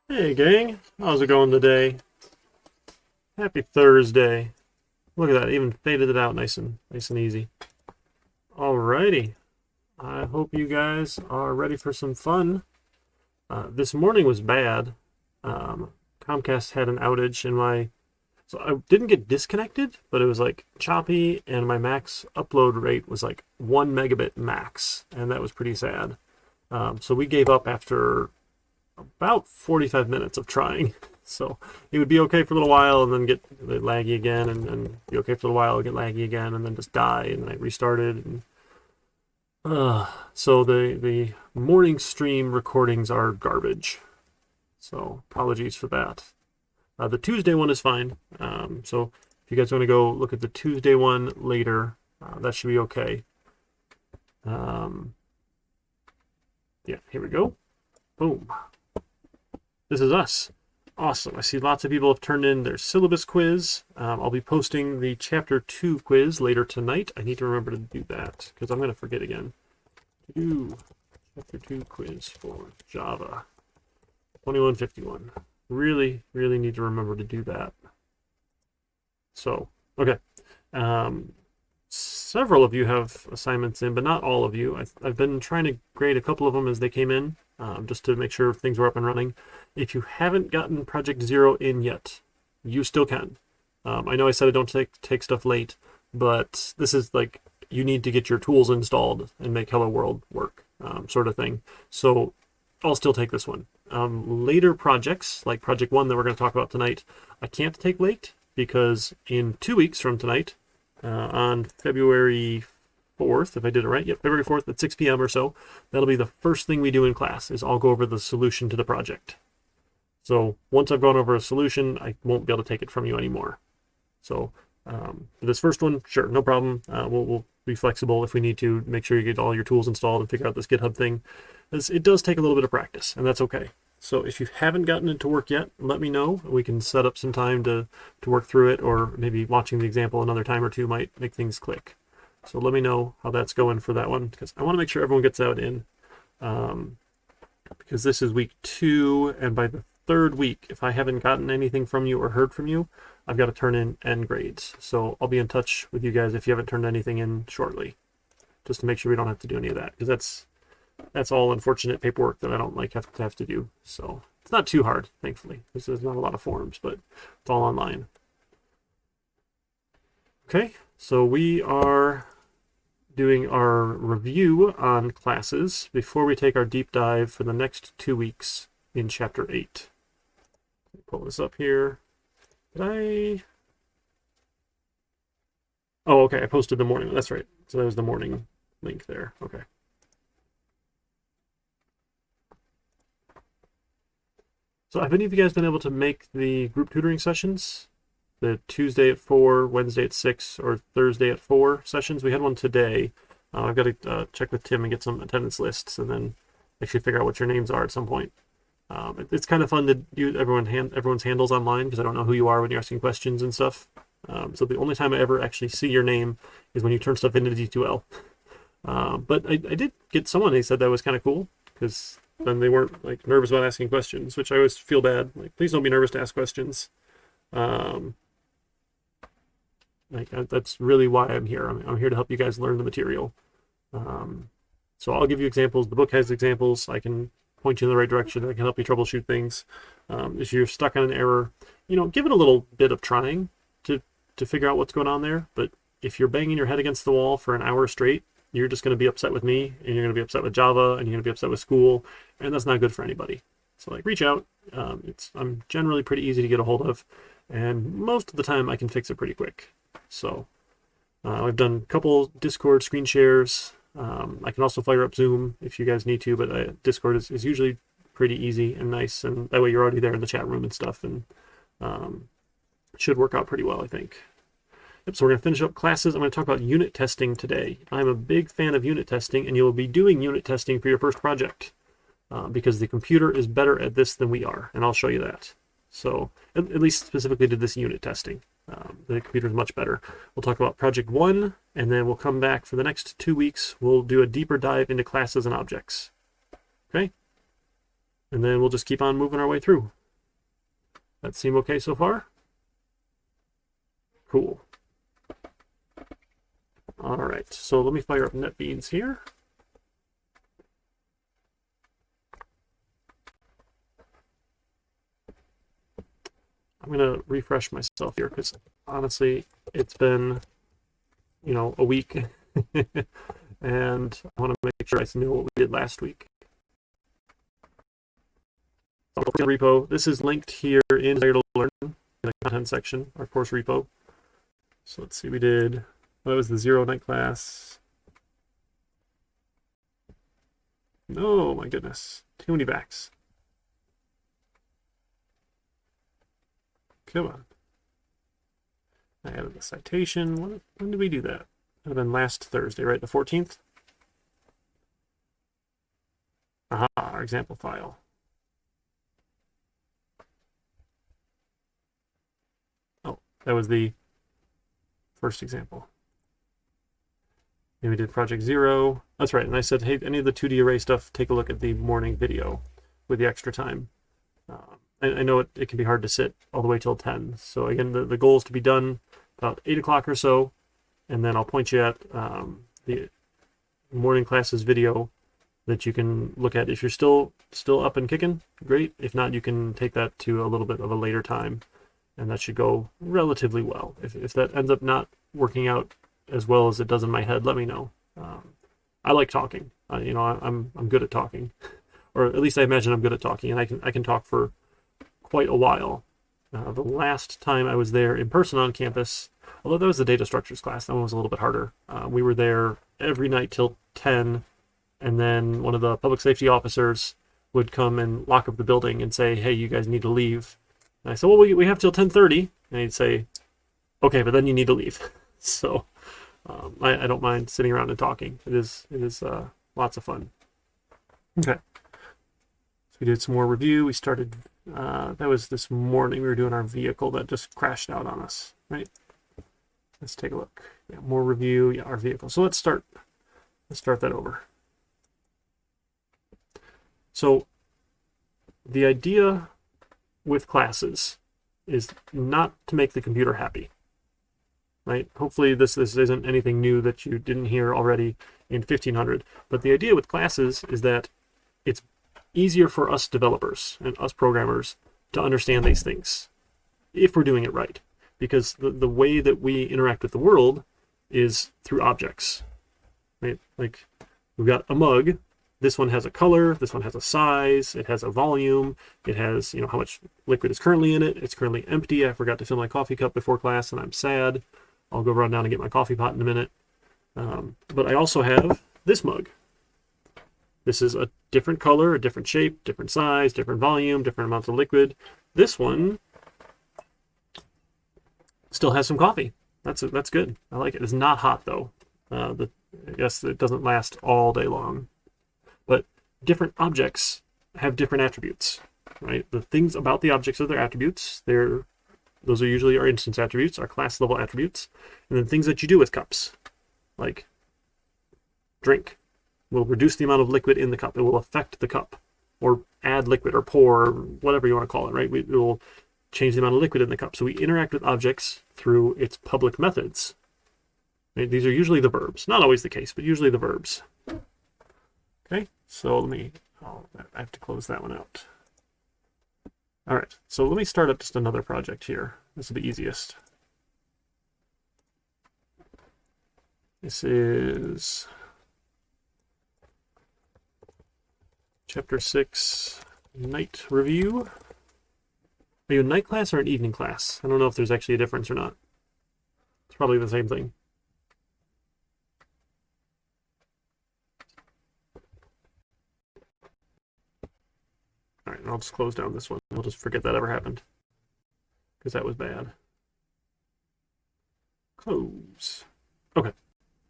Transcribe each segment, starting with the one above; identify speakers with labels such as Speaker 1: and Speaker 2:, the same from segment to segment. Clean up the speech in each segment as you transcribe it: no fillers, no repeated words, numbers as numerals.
Speaker 1: Hey gang, how's it going today? Happy Thursday. Look at that, even faded it out nice and easy. Alrighty, I hope you guys are ready for some fun. This morning was bad. Comcast had an outage in so I didn't get disconnected, but it was like choppy, and my max upload rate was like 1 megabit max, and that was pretty sad. So we gave up after about 45 minutes of trying. So it would be okay for a little while and then get laggy again, and be okay for a little while, get laggy again, and then just die, and then I restarted. And so the morning stream recordings are garbage. So apologies for that. The Tuesday one is fine. So if you guys want to go look at the Tuesday one later, that should be okay. Yeah, here we go. Boom. This is us. Awesome. I see lots of people have turned in their syllabus quiz. I'll be posting the Chapter 2 quiz later tonight. I need to remember to do that because I'm going to forget again. Do Chapter 2 quiz for Java 2151. Really need to remember to do that. So, okay. Several of you have assignments in, but not all of you. I've been trying to grade a couple of them as they came in, just to make sure things were up and running. If you haven't gotten Project Zero in yet, you still can. I know I said I don't take stuff late, but this is like, you need to get your tools installed and make Hello World work, sort of thing. So I'll still take this one. Later projects, like Project 1 that we're going to talk about tonight, I can't take late because in 2 weeks from tonight, on February 4th, if I did it right, yep, February 4th at 6 p.m. or so, that'll be the first thing we do in class, is I'll go over the solution to the project. So once I've gone over a solution, I won't be able to take it from you anymore. So for this first one, sure, no problem. We'll be flexible if we need to make sure you get all your tools installed and figure out this GitHub thing. It does take a little bit of practice, and that's okay. So if you haven't gotten it to work yet, let me know. We can set up some time to work through it, or maybe watching the example another time or two might make things click. So let me know how that's going for that one, because I want to make sure everyone gets that in. Because this is week 2, and by the 3rd week, if I haven't gotten anything from you or heard from you, I've got to turn in end grades. So I'll be in touch with you guys if you haven't turned anything in shortly, just to make sure we don't have to do any of that, because that's all unfortunate paperwork that I don't like have to do. So it's not too hard, thankfully. There's not a lot of forms, but it's all online. Okay, so we are doing our review on classes before we take our deep dive for the next 2 weeks in Chapter 8. Pull this up here. Oh, okay, I posted the morning. That's right. So that was the morning link there. Okay. So have any of you guys been able to make the group tutoring sessions? The Tuesday at 4, Wednesday at 6, or Thursday at 4 sessions? We had one today. I've got to check with Tim and get some attendance lists, and then actually figure out what your names are at some point. It's kind of fun to use everyone's handles online, because I don't know who you are when you're asking questions and stuff. So the only time I ever actually see your name is when you turn stuff into D2L. But I did get someone, they said that was kind of cool, because then they weren't like nervous about asking questions, which I always feel bad. Like, please don't be nervous to ask questions. That's really why I'm here. I'm here to help you guys learn the material. So I'll give you examples. The book has examples. I can point you in the right direction. I can help you troubleshoot things. If you're stuck on an error, give it a little bit of trying to figure out what's going on there. But if you're banging your head against the wall for an hour straight, you're just going to be upset with me, and you're going to be upset with Java, and you're going to be upset with school, and that's not good for anybody. So reach out. I'm generally pretty easy to get a hold of, and most of the time I can fix it pretty quick. So I've done a couple Discord screen shares. I can also fire up Zoom if you guys need to, but Discord is usually pretty easy and nice, and that way you're already there in the chat room and stuff, and it should work out pretty well, I think. Yep, so we're going to finish up classes. I'm going to talk about unit testing today. I'm a big fan of unit testing, and you'll be doing unit testing for your first project because the computer is better at this than we are, and I'll show you that. So at least specifically to this unit testing. The computer is much better. We'll talk about project 1, and then we'll come back for the next 2 weeks. We'll do a deeper dive into classes and objects. Okay? And then we'll just keep on moving our way through. That seem okay so far? Cool. All right, so let me fire up NetBeans here. I'm going to refresh myself here because honestly, it's been, a week and I want to make sure I know what we did last week. So repo. This is linked here in Untitled Learn in the content section, our course repo. So let's see, we did, that was the 0 night class. Oh my goodness, too many backs. Come on. I added the citation. When did we do that? That would have been last Thursday, right? The 14th? Aha, our example file. Oh, that was the first example. And we did project 0. That's right. And I said, hey, any of the 2D array stuff, take a look at the morning video with the extra time. I know it can be hard to sit all the way till 10. So again, the goal is to be done about 8 o'clock or so, and then I'll point you at the morning classes video that you can look at. If you're still up and kicking, great. If not, you can take that to a little bit of a later time, and that should go relatively well. If that ends up not working out as well as it does in my head, let me know. I like talking. I'm good at talking, or at least I imagine I'm good at talking, and I can talk for quite a while. The last time I was there in person on campus, although that was the data structures class, that one was a little bit harder. We were there every night till 10, and then one of the public safety officers would come and lock up the building and say, hey, you guys need to leave. And I said, well, we have till 10:30. And he'd say, okay, but then you need to leave. So I don't mind sitting around and talking. It is lots of fun. Okay. So we did some more review. We started, that was this morning. We were doing our vehicle that just crashed out on us, right? Let's take a look. Yeah, more review, yeah, our vehicle. So let's start that over. So the idea with classes is not to make the computer happy, right? Hopefully this isn't anything new that you didn't hear already in 1500, but the idea with classes is that it's easier for us developers and us programmers to understand these things if we're doing it right, because the way that we interact with the world is through objects, right? Like we've got a mug. This one has a color, this one has a size, it has a volume, it has, how much liquid is currently in it. It's currently empty. I forgot to fill my coffee cup before class and I'm sad. I'll go run down and get my coffee pot in a minute. But I also have this mug. This is a different color, a different shape, different size, different volume, different amounts of liquid. This one still has some coffee. That's good. I like it. It's not hot though. I guess it doesn't last all day long. But different objects have different attributes, right? The things about the objects are their attributes. They're Those are usually our instance attributes, our class level attributes. And then things that you do with cups, like drink, will reduce the amount of liquid in the cup. It will affect the cup, or add liquid, or pour, or whatever you want to call it, right? It will change the amount of liquid in the cup. So we interact with objects through its public methods. Right? These are usually the verbs. Not always the case, but usually the verbs. Okay, so I have to close that one out. All right, so let me start up just another project here. This will be easiest. This is Chapter 6, Night Review. Are you a night class or an evening class? I don't know if there's actually a difference or not. It's probably the same thing. All right, I'll just close down this one. We'll just forget that ever happened, because that was bad. Close. Okay.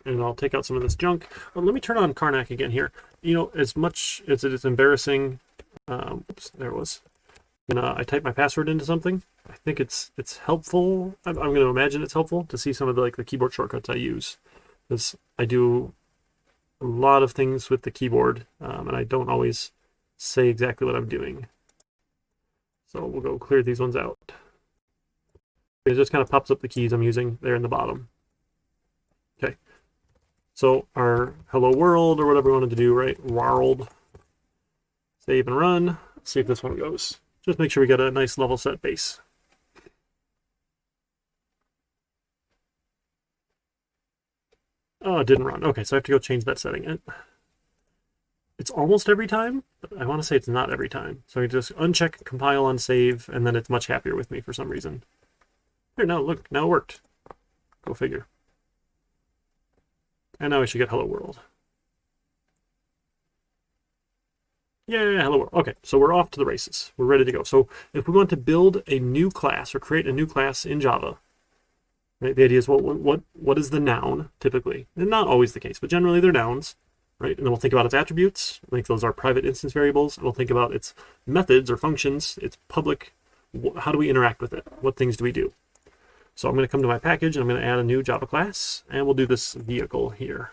Speaker 1: And I'll take out some of this junk. Well, let me turn on Karnak again here. You know, as much as it is embarrassing, oops, there it was. When I type my password into something, I think it's helpful. I'm going to imagine it's helpful to see some of the keyboard shortcuts I use, because I do a lot of things with the keyboard, and I don't always say exactly what I'm doing. So we'll go clear these ones out. It just kind of pops up the keys I'm using there in the bottom. Okay. So our hello world, or whatever we wanted to do, right? World. Save and run. Let's see if this one goes. Just make sure we get a nice level set base. Oh, it didn't run. Okay, so I have to go change that setting. It's almost every time, but I want to say it's not every time. So I can just uncheck, compile, unsave, and then it's much happier with me for some reason. Here, now look, now it worked. Go figure. And now we should get hello world. Yeah, hello world. Okay, so we're off to the races. We're ready to go. So if we want to build a new class or create a new class in Java, right? The idea is what is the noun typically? And not always the case, but generally they're nouns, right? And then we'll think about its attributes. I think those are private instance variables. And we'll think about its methods or functions, its public. How do we interact with it? What things do we do? So I'm going to come to my package and I'm going to add a new Java class, and we'll do this vehicle here.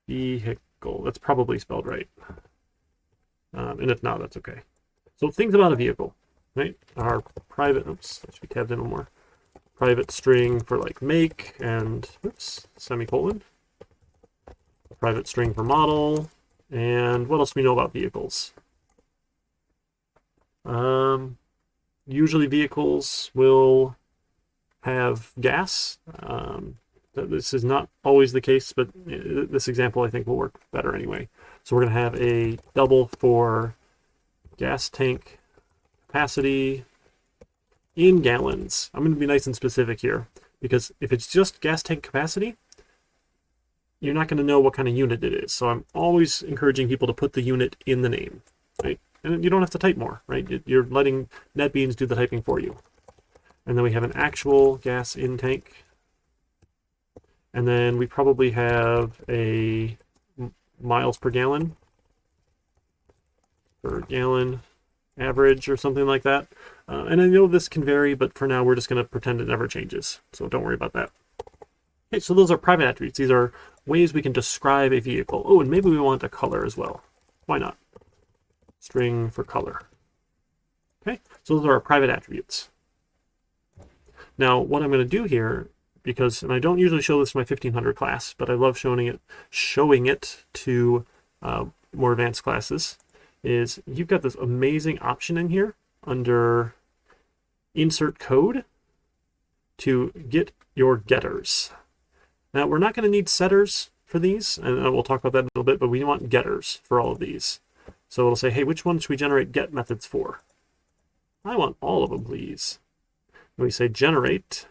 Speaker 1: Vehicle. That's probably spelled right. And if not, that's okay. So things about a vehicle, right? Our private, oops, that should be tabbed in a little more. Private string for make and, oops, semicolon. Private string for model. And what else do we know about vehicles? Usually vehicles will have gas. This is not always the case, but this example I think will work better anyway. So we're going to have a double for gas tank capacity in gallons. I'm going to be nice and specific here, because if it's just gas tank capacity, you're not going to know what kind of unit it is. So I'm always encouraging people to put the unit in the name, right? And you don't have to type more, right? You're letting NetBeans do the typing for you. And then we have an actual gas in tank. And then we probably have a miles per gallon average or something like that. And I know this can vary, but for now we're just going to pretend it never changes. So don't worry about that. Okay, so those are private attributes. These are ways we can describe a vehicle. Oh, and maybe we want a color as well. Why not? String for color. Okay, so those are our private attributes. Now, what I'm going to do here, and I don't usually show this in my 1500 class, but I love showing it to more advanced classes, is you've got this amazing option in here under Insert Code to get your getters. Now, we're not going to need setters for these, and we'll talk about that in a little bit, but we want getters for all of these. So it'll say, hey, which one should we generate get methods for? I want all of them, please. And we say generate,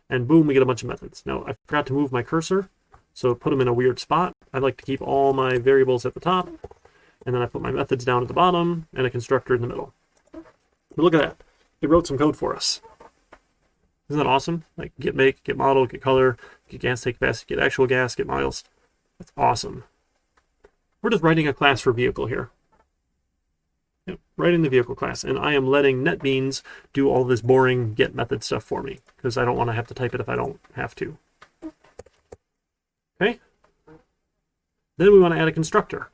Speaker 1: and boom, we get a bunch of methods. Now, I forgot to move my cursor, so put them in a weird spot. I like to keep all my variables at the top, and then I put my methods down at the bottom, and a constructor in the middle. But look at that. It wrote some code for us. Isn't that awesome? Like get make, get model, get color, get gas tank capacity, get actual gas, get miles. That's awesome. We're just writing a class for vehicle here. Yep, right in the vehicle class. And I am letting NetBeans do all this boring get method stuff for me because I don't want to have to type it if I don't have to. Okay. Then we want to add a constructor.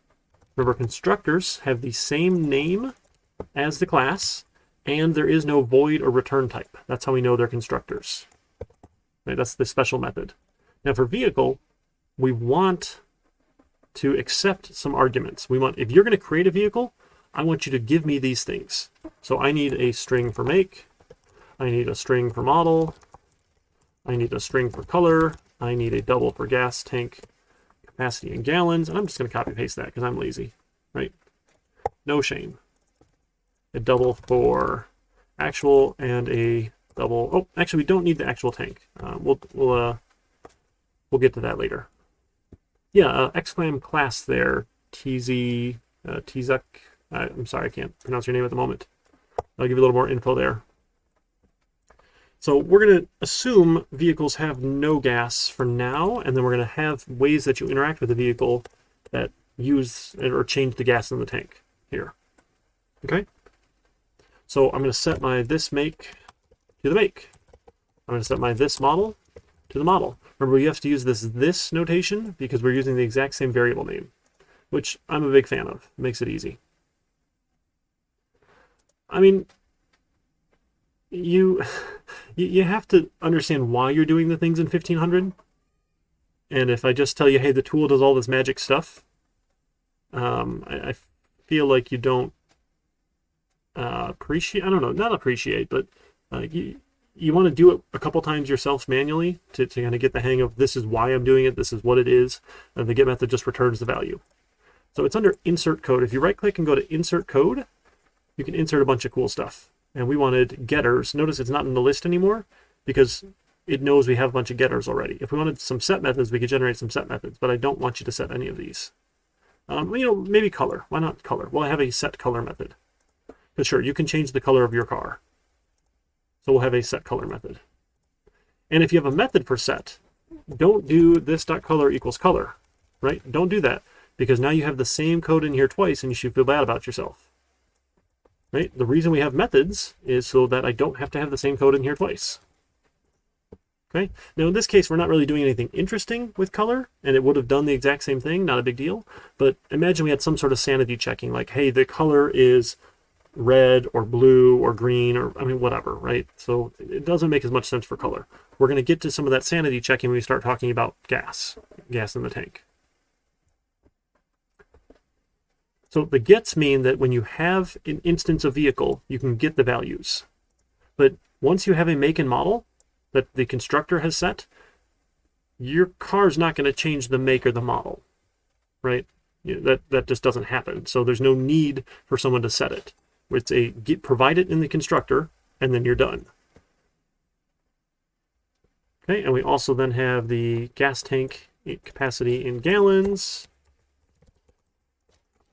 Speaker 1: Remember, constructors have the same name as the class, and there is no void or return type. That's how we know they're constructors. Right, that's the special method. Now for vehicle, we want to accept some arguments. We want, if you're going to create a vehicle, I want you to give me these things. So I need a string for make, I need a string for model, I need a string for color, I need a double for gas tank capacity in gallons, and I'm just going to copy paste that because I'm lazy, right? No shame. A double for actual and a double. Oh, actually, we don't need the actual tank. We'll get to that later. Yeah, exclam class there. Tzuk. I'm sorry, I can't pronounce your name at the moment. I'll give you a little more info there. So we're going to assume vehicles have no gas for now, and then we're going to have ways that you interact with the vehicle that use or change the gas in the tank here. Okay? So I'm going to set my this make to the make. I'm going to set my this model to the model. Remember, you have to use this notation because we're using the exact same variable name, which I'm a big fan of. It makes it easy. I mean, you have to understand why you're doing the things in 1500. And if I just tell you, hey, the tool does all this magic stuff, I feel like you don't appreciate, I don't know, not appreciate, but you want to do it a couple times yourself manually to kind of get the hang of this is why I'm doing it, this is what it is, and the get method just returns the value. So it's under insert code. If you right click and go to insert code, you can insert a bunch of cool stuff. And we wanted getters. Notice it's not in the list anymore because it knows we have a bunch of getters already. If we wanted some set methods, we could generate some set methods, but I don't want you to set any of these. Maybe color. Why not color? Well, I have a set color method. But sure, you can change the color of your car. So we'll have a set color method. And if you have a method for set, don't do this.color equals color, right? Don't do that because now you have the same code in here twice and you should feel bad about yourself. Right? The reason we have methods is so that I don't have to have the same code in here twice. Okay. Now in this case, we're not really doing anything interesting with color, and it would have done the exact same thing, not a big deal. But imagine we had some sort of sanity checking, like, hey, the color is red or blue or green or, whatever, right? So it doesn't make as much sense for color. We're going to get to some of that sanity checking when we start talking about gas in the tank. So the gets mean that when you have an instance of vehicle, you can get the values. But once you have a make and model that the constructor has set, your car's not going to change the make or the model, right? That just doesn't happen. So there's no need for someone to set it. It's provide it in the constructor, and then you're done. Okay, and we also then have the gas tank capacity in gallons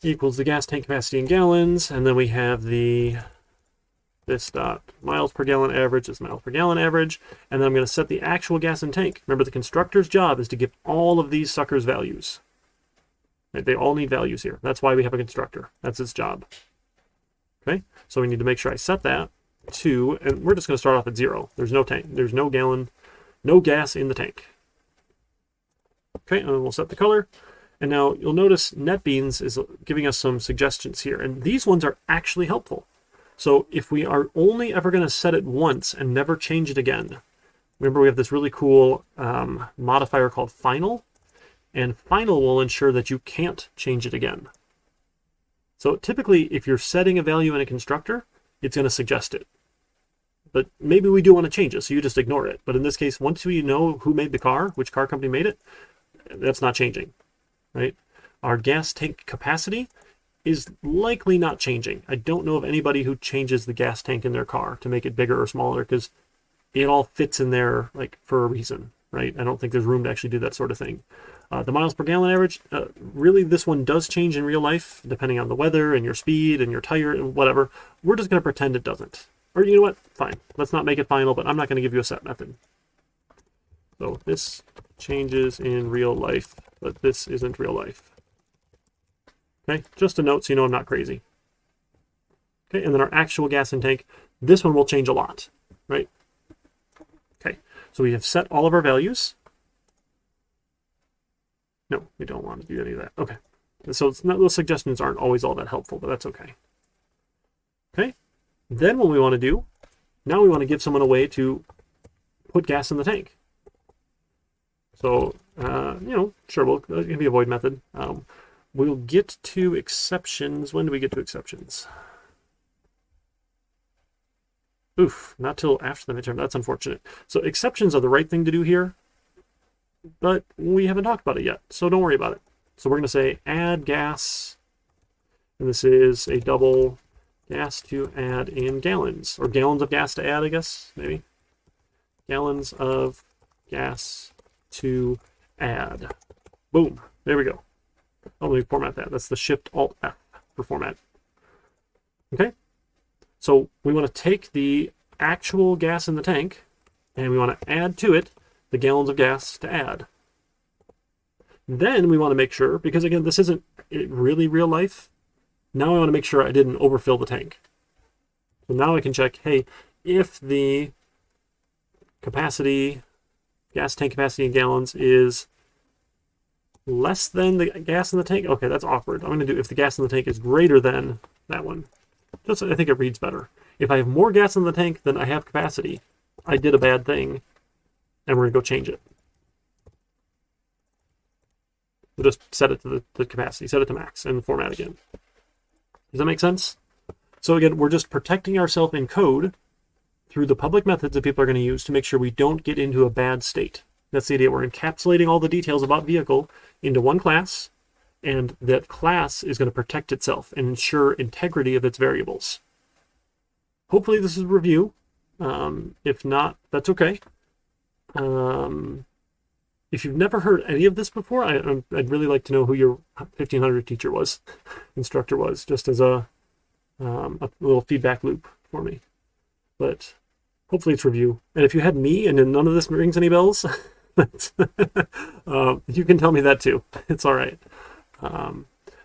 Speaker 1: equals the gas tank capacity in gallons, and then we have this dot miles per gallon average is miles per gallon average, and then I'm going to set the actual gas in tank. Remember, the constructor's job is to give all of these suckers values. They all need values here. That's why we have a constructor. That's its job. Okay, so we need to make sure I set that to, and we're just going to start off at 0. There's no tank. There's no gas in the tank. Okay, and then we'll set the color. And now you'll notice NetBeans is giving us some suggestions here, and these ones are actually helpful. So if we are only ever going to set it once and never change it again, remember we have this really cool modifier called final, and final will ensure that you can't change it again. So typically, if you're setting a value in a constructor, it's going to suggest it. But maybe we do want to change it, so you just ignore it. But in this case, once we know who made the car, which car company made it, that's not changing. Right? Our gas tank capacity is likely not changing. I don't know of anybody who changes the gas tank in their car to make it bigger or smaller because it all fits in there like for a reason, right? I don't think there's room to actually do that sort of thing. The miles per gallon average, really this one does change in real life depending on the weather and your speed and your tire and whatever. We're just going to pretend it doesn't. Or you know what? Fine. Let's not make it final, but I'm not going to give you a set method. So this changes in real life, but this isn't real life. Okay, just a note so you know I'm not crazy. Okay, and then our actual gas in tank, this one will change a lot, right? Okay, so we have set all of our values. No, we don't want to do any of that. Okay, so it's not, those suggestions aren't always all that helpful, but that's okay. Okay, then what we want to do, now we want to give someone a way to put gas in the tank. So, sure, it can be a void method. We'll get to exceptions. When do we get to exceptions? Oof, not till after the midterm. That's unfortunate. So exceptions are the right thing to do here, but we haven't talked about it yet, so don't worry about it. So we're going to say add gas, and this is a double gas to add in gallons, or gallons of gas to add, I guess, maybe. Gallons of gas to add. Boom, there we go. Oh, let me format that. That's the Shift-Alt-F for format. Okay, so we want to take the actual gas in the tank, and we want to add to it the gallons of gas to add. Then we want to make sure, because again, this isn't really real life, now I want to make sure I didn't overfill the tank. So now I can check, hey, if the capacity, gas tank capacity in gallons is less than the gas in the tank, okay, that's awkward. I'm going to do if the gas in the tank is greater than that one. Just, I think it reads better. If I have more gas in the tank than I have capacity, I did a bad thing, and we're going to go change it. We'll just set it to the capacity, set it to max, and format again. Does that make sense? So again, we're just protecting ourselves in code through the public methods that people are going to use to make sure we don't get into a bad state. That's the idea. We're encapsulating all the details about vehicle into one class, and that class is going to protect itself and ensure integrity of its variables. Hopefully this is a review. If not, that's okay. If you've never heard any of this before, I'd really like to know who your 1500 teacher was, instructor was, just as a little feedback loop for me. But hopefully it's review. And if you had me and none of this rings any bells, you can tell me that too. It's all right.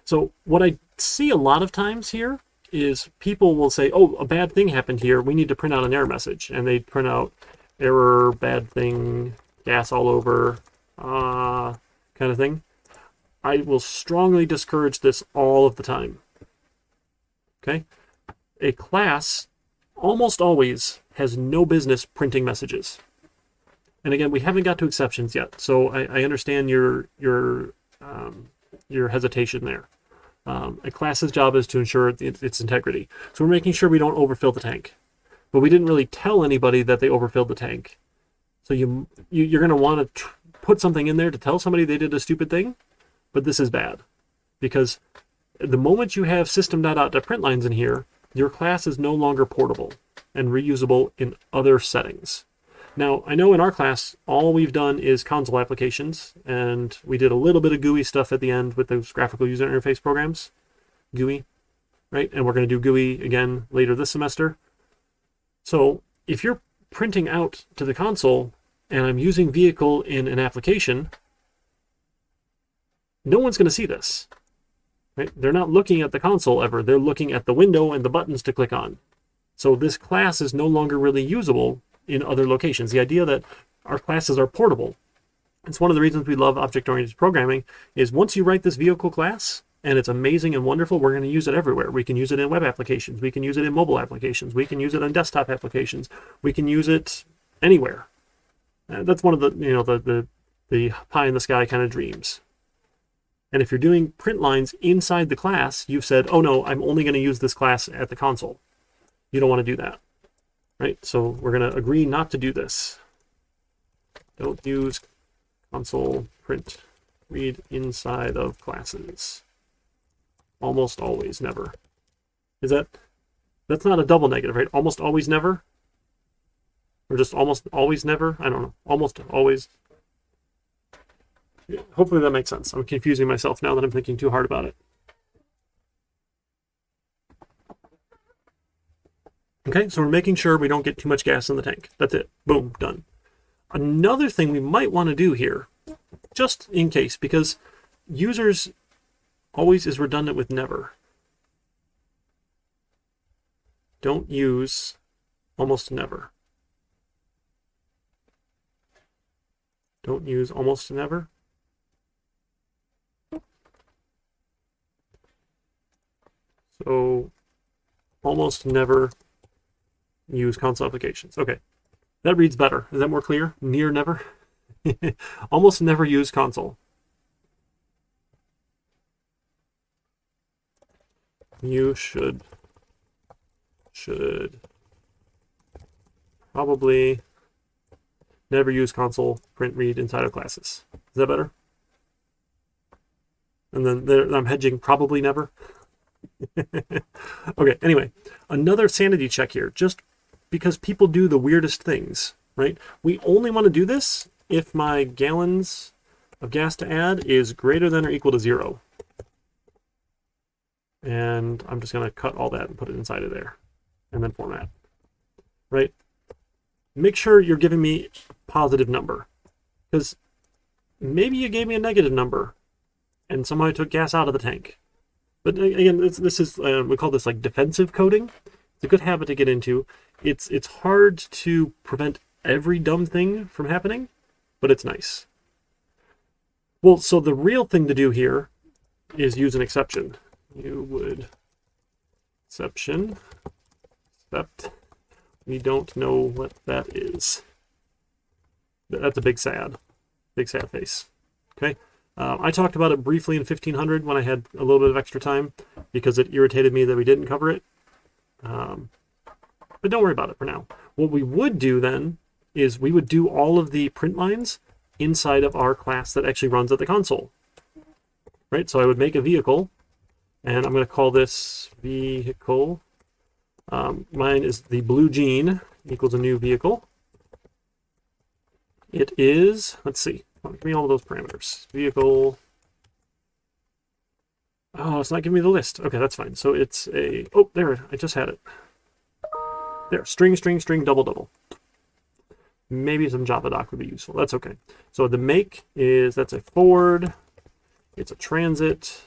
Speaker 1: So what I see a lot of times here is people will say, oh, a bad thing happened here. We need to print out an error message. And they print out error, bad thing, gas all over, kind of thing. I will strongly discourage this all of the time. Okay? A class almost always has no business printing messages. And again, we haven't got to exceptions yet, so I understand your hesitation there. A class's job is to ensure its integrity. So we're making sure we don't overfill the tank. But we didn't really tell anybody that they overfilled the tank. So you're going to want to put something in there to tell somebody they did a stupid thing, but this is bad. Because the moment you have system.out.print lines in here, your class is no longer portable and reusable in other settings. Now, I know in our class, all we've done is console applications, and we did a little bit of GUI stuff at the end with those graphical user interface programs, GUI, right? And we're going to do GUI again later this semester. So if you're printing out to the console, and I'm using vehicle in an application, no one's going to see this, right? They're not looking at the console ever. They're looking at the window and the buttons to click on. So this class is no longer really usable in other locations. The idea that our classes are portable, it's one of the reasons we love object-oriented programming, is once you write this vehicle class, and it's amazing and wonderful, we're going to use it everywhere. We can use it in web applications. We can use it in mobile applications. We can use it on desktop applications. We can use it anywhere. That's one of the pie in the sky kind of dreams. And if you're doing print lines inside the class, you've said, oh no, I'm only going to use this class at the console. You don't want to do that. Right, so we're going to agree not to do this. Don't use console print read inside of classes. Almost always, never. That's not a double negative, right? Almost always, never? Or just almost always, never? I don't know. Almost always. Yeah, hopefully that makes sense. I'm confusing myself now that I'm thinking too hard about it. Okay, so we're making sure we don't get too much gas in the tank. That's it. Boom, done. Another thing we might want to do here, just in case, because users always is redundant with never. don't use almost never. Don't use almost never. So almost never use console applications. Okay, that reads better. Is that more clear? Near never. Almost never use console. You should probably never use console print read inside of classes. Is that better? And then there, I'm hedging probably never. Okay, anyway, another sanity check here, just because people do the weirdest things, right? We only want to do this if my gallons of gas to add is greater than or equal to 0. And I'm just going to cut all that and put it inside of there and then format, right? Make sure you're giving me positive number, because maybe you gave me a negative number and somehow I took gas out of the tank. But again, this is we call this like defensive coding. It's a good habit to get into. It's hard to prevent every dumb thing from happening, but it's nice. Well, so the real thing to do here is use an exception. You would exception, except we don't know what that is. That's a big sad face. Okay. I talked about it briefly in 1500 when I had a little bit of extra time because it irritated me that we didn't cover it. But don't worry about it for now. What we would do then is we would do all of the print lines inside of our class that actually runs at the console. Right? So I would make a vehicle, and I'm going to call this vehicle. Mine is the blue jean equals a new vehicle. It is, let's see. Give me all of those parameters. Vehicle. Oh, it's not giving me the list. Okay, that's fine. So it's a, oh, there, I just had it. There, string, double, double. Maybe some Java doc would be useful. That's okay. So the make is, that's a Ford. It's a Transit.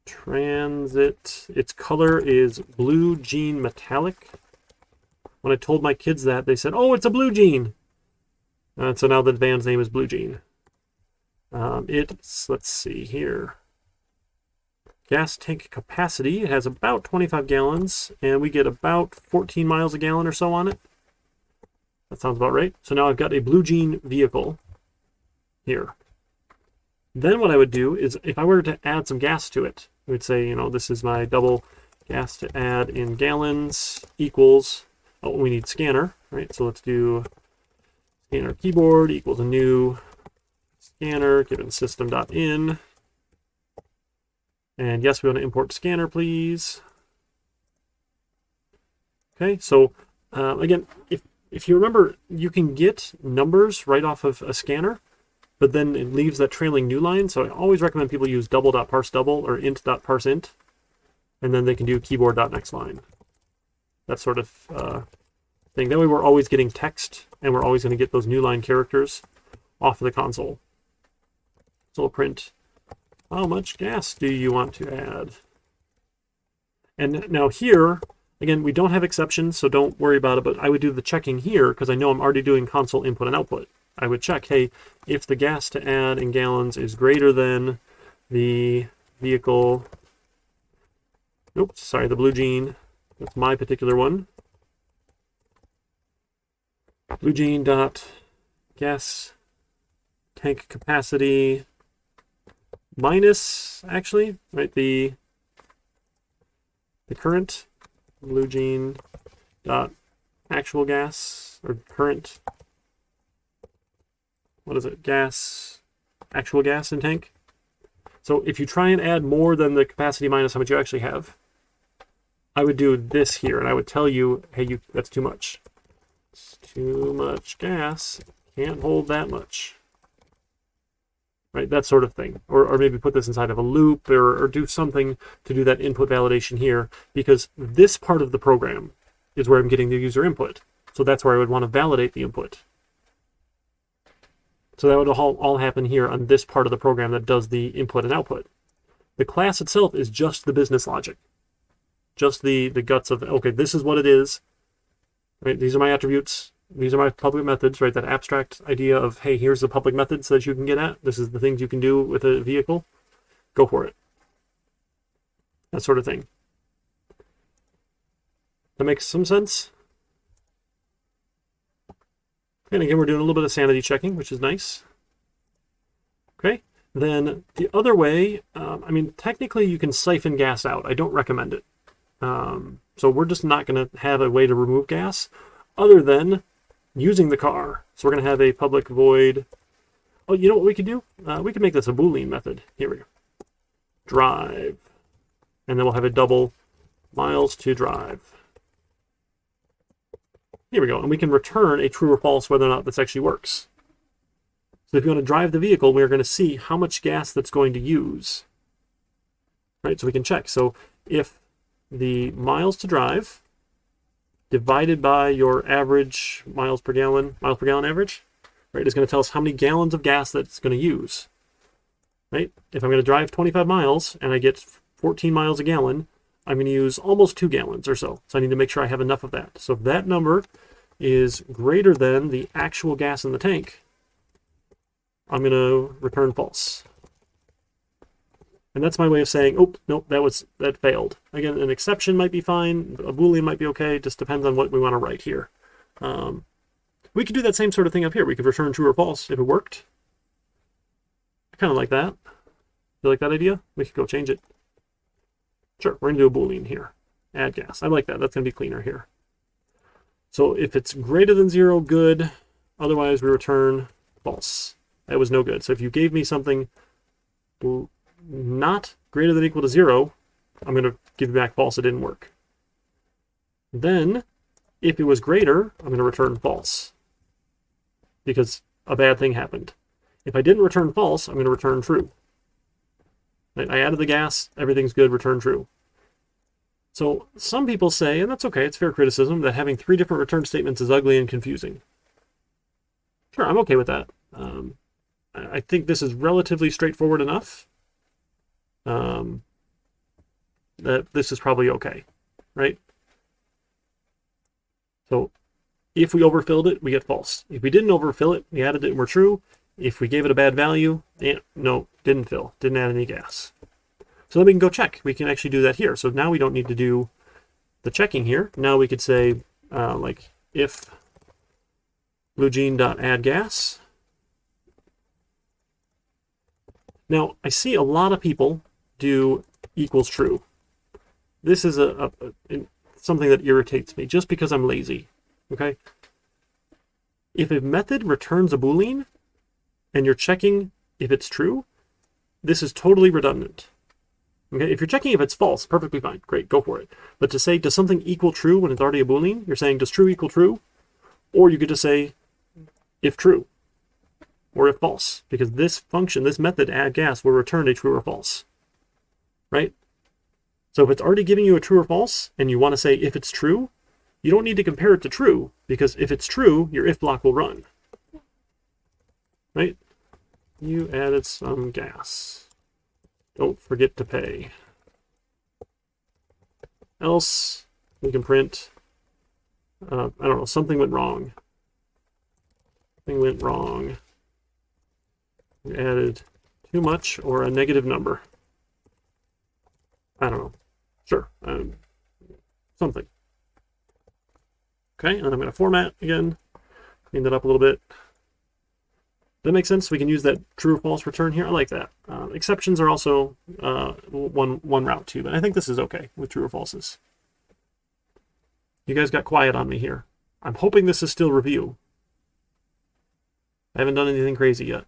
Speaker 1: Its color is blue jean metallic. When I told my kids that, they said, oh, it's a blue jean. So now the van's name is Blue Jean. It's, let's see here. Gas tank capacity, it has about 25 gallons, and we get about 14 miles a gallon or so on it. That sounds about right. So now I've got a Blue Jean vehicle here. Then what I would do is, if I were to add some gas to it, I would say, you know, this is my double gas to add in gallons equals, oh, we need scanner, right? So let's do scanner keyboard equals a new scanner given system.in. And yes, we want to import scanner, please. Okay, so again, if you remember, you can get numbers right off of a scanner, but then it leaves that trailing new line. So I always recommend people use double.parseDouble or int.parseInt, and then they can do keyboard.nextLine. That sort of thing. That way we're always getting text, and we're always going to get those new line characters off of the console. So we'll print, how much gas do you want to add? And now here, again, we don't have exceptions, so don't worry about it, but I would do the checking here because I know I'm already doing console input and output. I would check, hey, if the gas to add in gallons is greater than the vehicle, oops, sorry, the Blue Jean, that's my particular one. Blue Jean dot gas tank capacity minus, actually, right, the current Blue Jean dot actual gas, or current, what is it, gas, actual gas in tank. So if you try and add more than the capacity minus how much you actually have, I would do this here, and I would tell you, hey, that's too much. It's too much gas, can't hold that much. Right, that sort of thing. Or maybe put this inside of a loop, or do something to do that input validation here, because this part of the program is where I'm getting the user input. So that's where I would want to validate the input. So that would all happen here on this part of the program that does the input and output. The class itself is just the business logic. just the guts of, okay, this is what it is, right? These are my attributes. These are my public methods, right? That abstract idea of, hey, here's the public methods that you can get at. This is the things you can do with a vehicle. Go for it. That sort of thing. That makes some sense. And again, we're doing a little bit of sanity checking, which is nice. Okay. Then the other way, I mean, technically you can siphon gas out. I don't recommend it. So we're just not going to have a way to remove gas other than using the car. So we're going to have a public void. Oh, you know what we could do? We could make this a Boolean method. Here we go. Drive. And then we'll have a double miles to drive. Here we go. And we can return a true or false whether or not this actually works. So if you want to drive the vehicle, we're going to see how much gas that's going to use. Right? So we can check. So if the miles to drive divided by your average miles per gallon average, right, is going to tell us how many gallons of gas that's going to use. Right? If I'm going to drive 25 miles and I get 14 miles a gallon, I'm going to use almost 2 gallons or so. So I need to make sure I have enough of that. So if that number is greater than the actual gas in the tank, I'm going to return false. And that's my way of saying, oh, nope, that failed. Again, an exception might be fine. A Boolean might be okay. Just depends on what we want to write here. We could do that same sort of thing up here. We could return true or false if it worked. I kind of like that. You like that idea? We could go change it. Sure, we're going to do a Boolean here. Add gas. I like that. That's going to be cleaner here. So if it's greater than 0, good. Otherwise, we return false. That was no good. So if you gave me something not greater than or equal to 0, I'm going to give you back false. It didn't work. Then, if it was greater, I'm going to return false because a bad thing happened. If I didn't return false, I'm going to return true. I added the gas, everything's good, return true. So some people say, and that's okay, it's fair criticism, that having 3 different return statements is ugly and confusing. Sure, I'm okay with that. I think this is relatively straightforward enough that this is probably okay, right? So if we overfilled it, we get false. If we didn't overfill it, we added it and we're true. If we gave it a bad value, no, didn't fill, didn't add any gas. So then we can go check. We can actually do that here. So now we don't need to do the checking here. Now we could say, like, if bluejean.addGas. Now, I see a lot of people do equals true. This is something that irritates me just because I'm lazy, okay? If a method returns a Boolean and you're checking if it's true, this is totally redundant. Okay, if you're checking if it's false, perfectly fine. Great, go for it. But to say, does something equal true when it's already a Boolean, you're saying, does true equal true? Or you could just say, if true, or if false, because this function, this method, add gas, will return a true or false, right? So if it's already giving you a true or false, and you want to say if it's true, you don't need to compare it to true, because if it's true, your if block will run, right? You added some gas. Don't forget to pay. Else, we can print, I don't know, something went wrong. Something went wrong. We added too much or a negative number. I don't know. Sure. Something. Okay, and I'm going to format again. Clean that up a little bit. That makes sense. We can use that true or false return here. I like that. Exceptions are also one route too, but I think this is okay with true or falses. You guys got quiet on me here. I'm hoping this is still review. I haven't done anything crazy yet.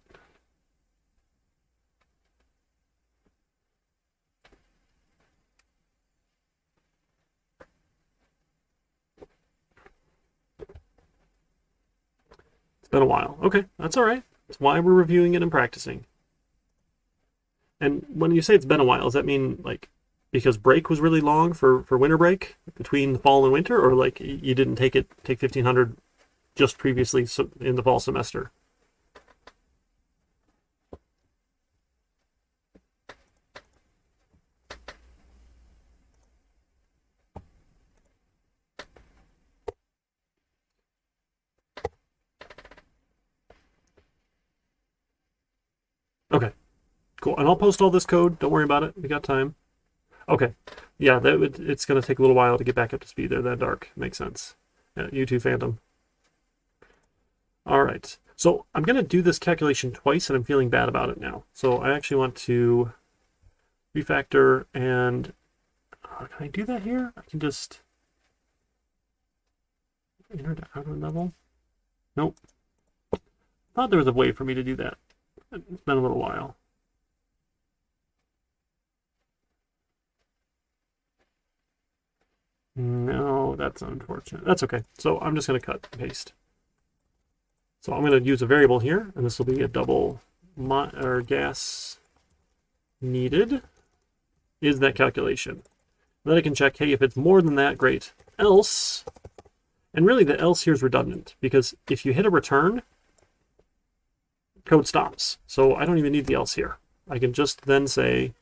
Speaker 1: It's been a while. Okay, that's all right. That's why we're reviewing it and practicing. And when you say it's been a while, does that mean like because break was really long for winter break between the fall and winter, or like you didn't take 1500 just previously in the fall semester? Cool. And I'll post all this code. Don't worry about it. We got time. Okay. Yeah, it's going to take a little while to get back up to speed there. That dark. Makes sense. Yeah, you too, Phantom. All right. So I'm going to do this calculation twice, and I'm feeling bad about it now. So I actually want to refactor, and can I do that here? I can just inner to outer level. Nope. Thought there was a way for me to do that. It's been a little while. No, that's unfortunate. That's okay. So I'm just going to cut and paste. So I'm going to use a variable here, and this will be a double gas needed is that calculation. Then I can check, hey, if it's more than that, great. Else, and really the else here is redundant, because if you hit a return, code stops. So I don't even need the else here. I can just then say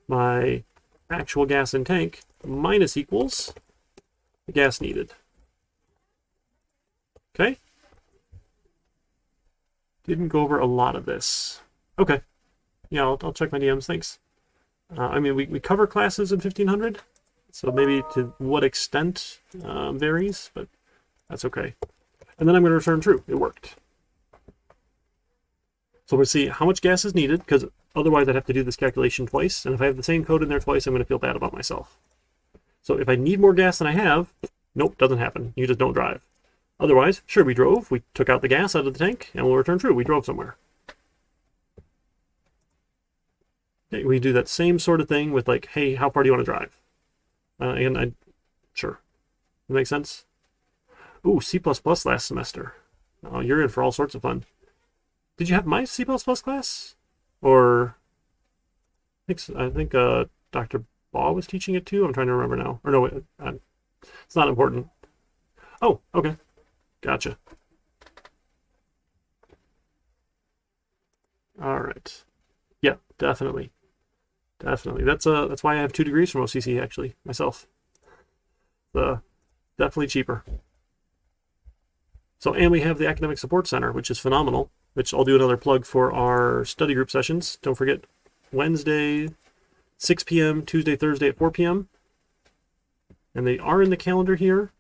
Speaker 1: my actual gas in tank minus equals the gas needed. Okay? Didn't go over a lot of this. Okay. Yeah, I'll check my DMs. Thanks. I mean, we cover classes in 1500, so maybe to what extent varies, but that's okay. And then I'm going to return true. It worked. So we'll see how much gas is needed, because otherwise I'd have to do this calculation twice, and if I have the same code in there twice, I'm going to feel bad about myself. So if I need more gas than I have, nope, doesn't happen. You just don't drive. Otherwise, sure, we drove, we took out the gas out of the tank, and we'll return true. We drove somewhere. Okay, we do that same sort of thing with like, hey, how far do you want to drive? And sure. That makes sense? Ooh, C++ last semester. Oh, you're in for all sorts of fun. Did you have my C++ class? Or I think Dr. Baugh was teaching it too. I'm trying to remember now. Or no, it's not important. Oh, okay. Gotcha. All right. Yeah, definitely. Definitely. That's why I have 2 degrees from OCC, actually, myself. Definitely cheaper. So, and we have the Academic Support Center, which is phenomenal, which I'll do another plug for our study group sessions. Don't forget, Wednesday, 6 p.m., Tuesday, Thursday at 4 p.m. And they are in the calendar here,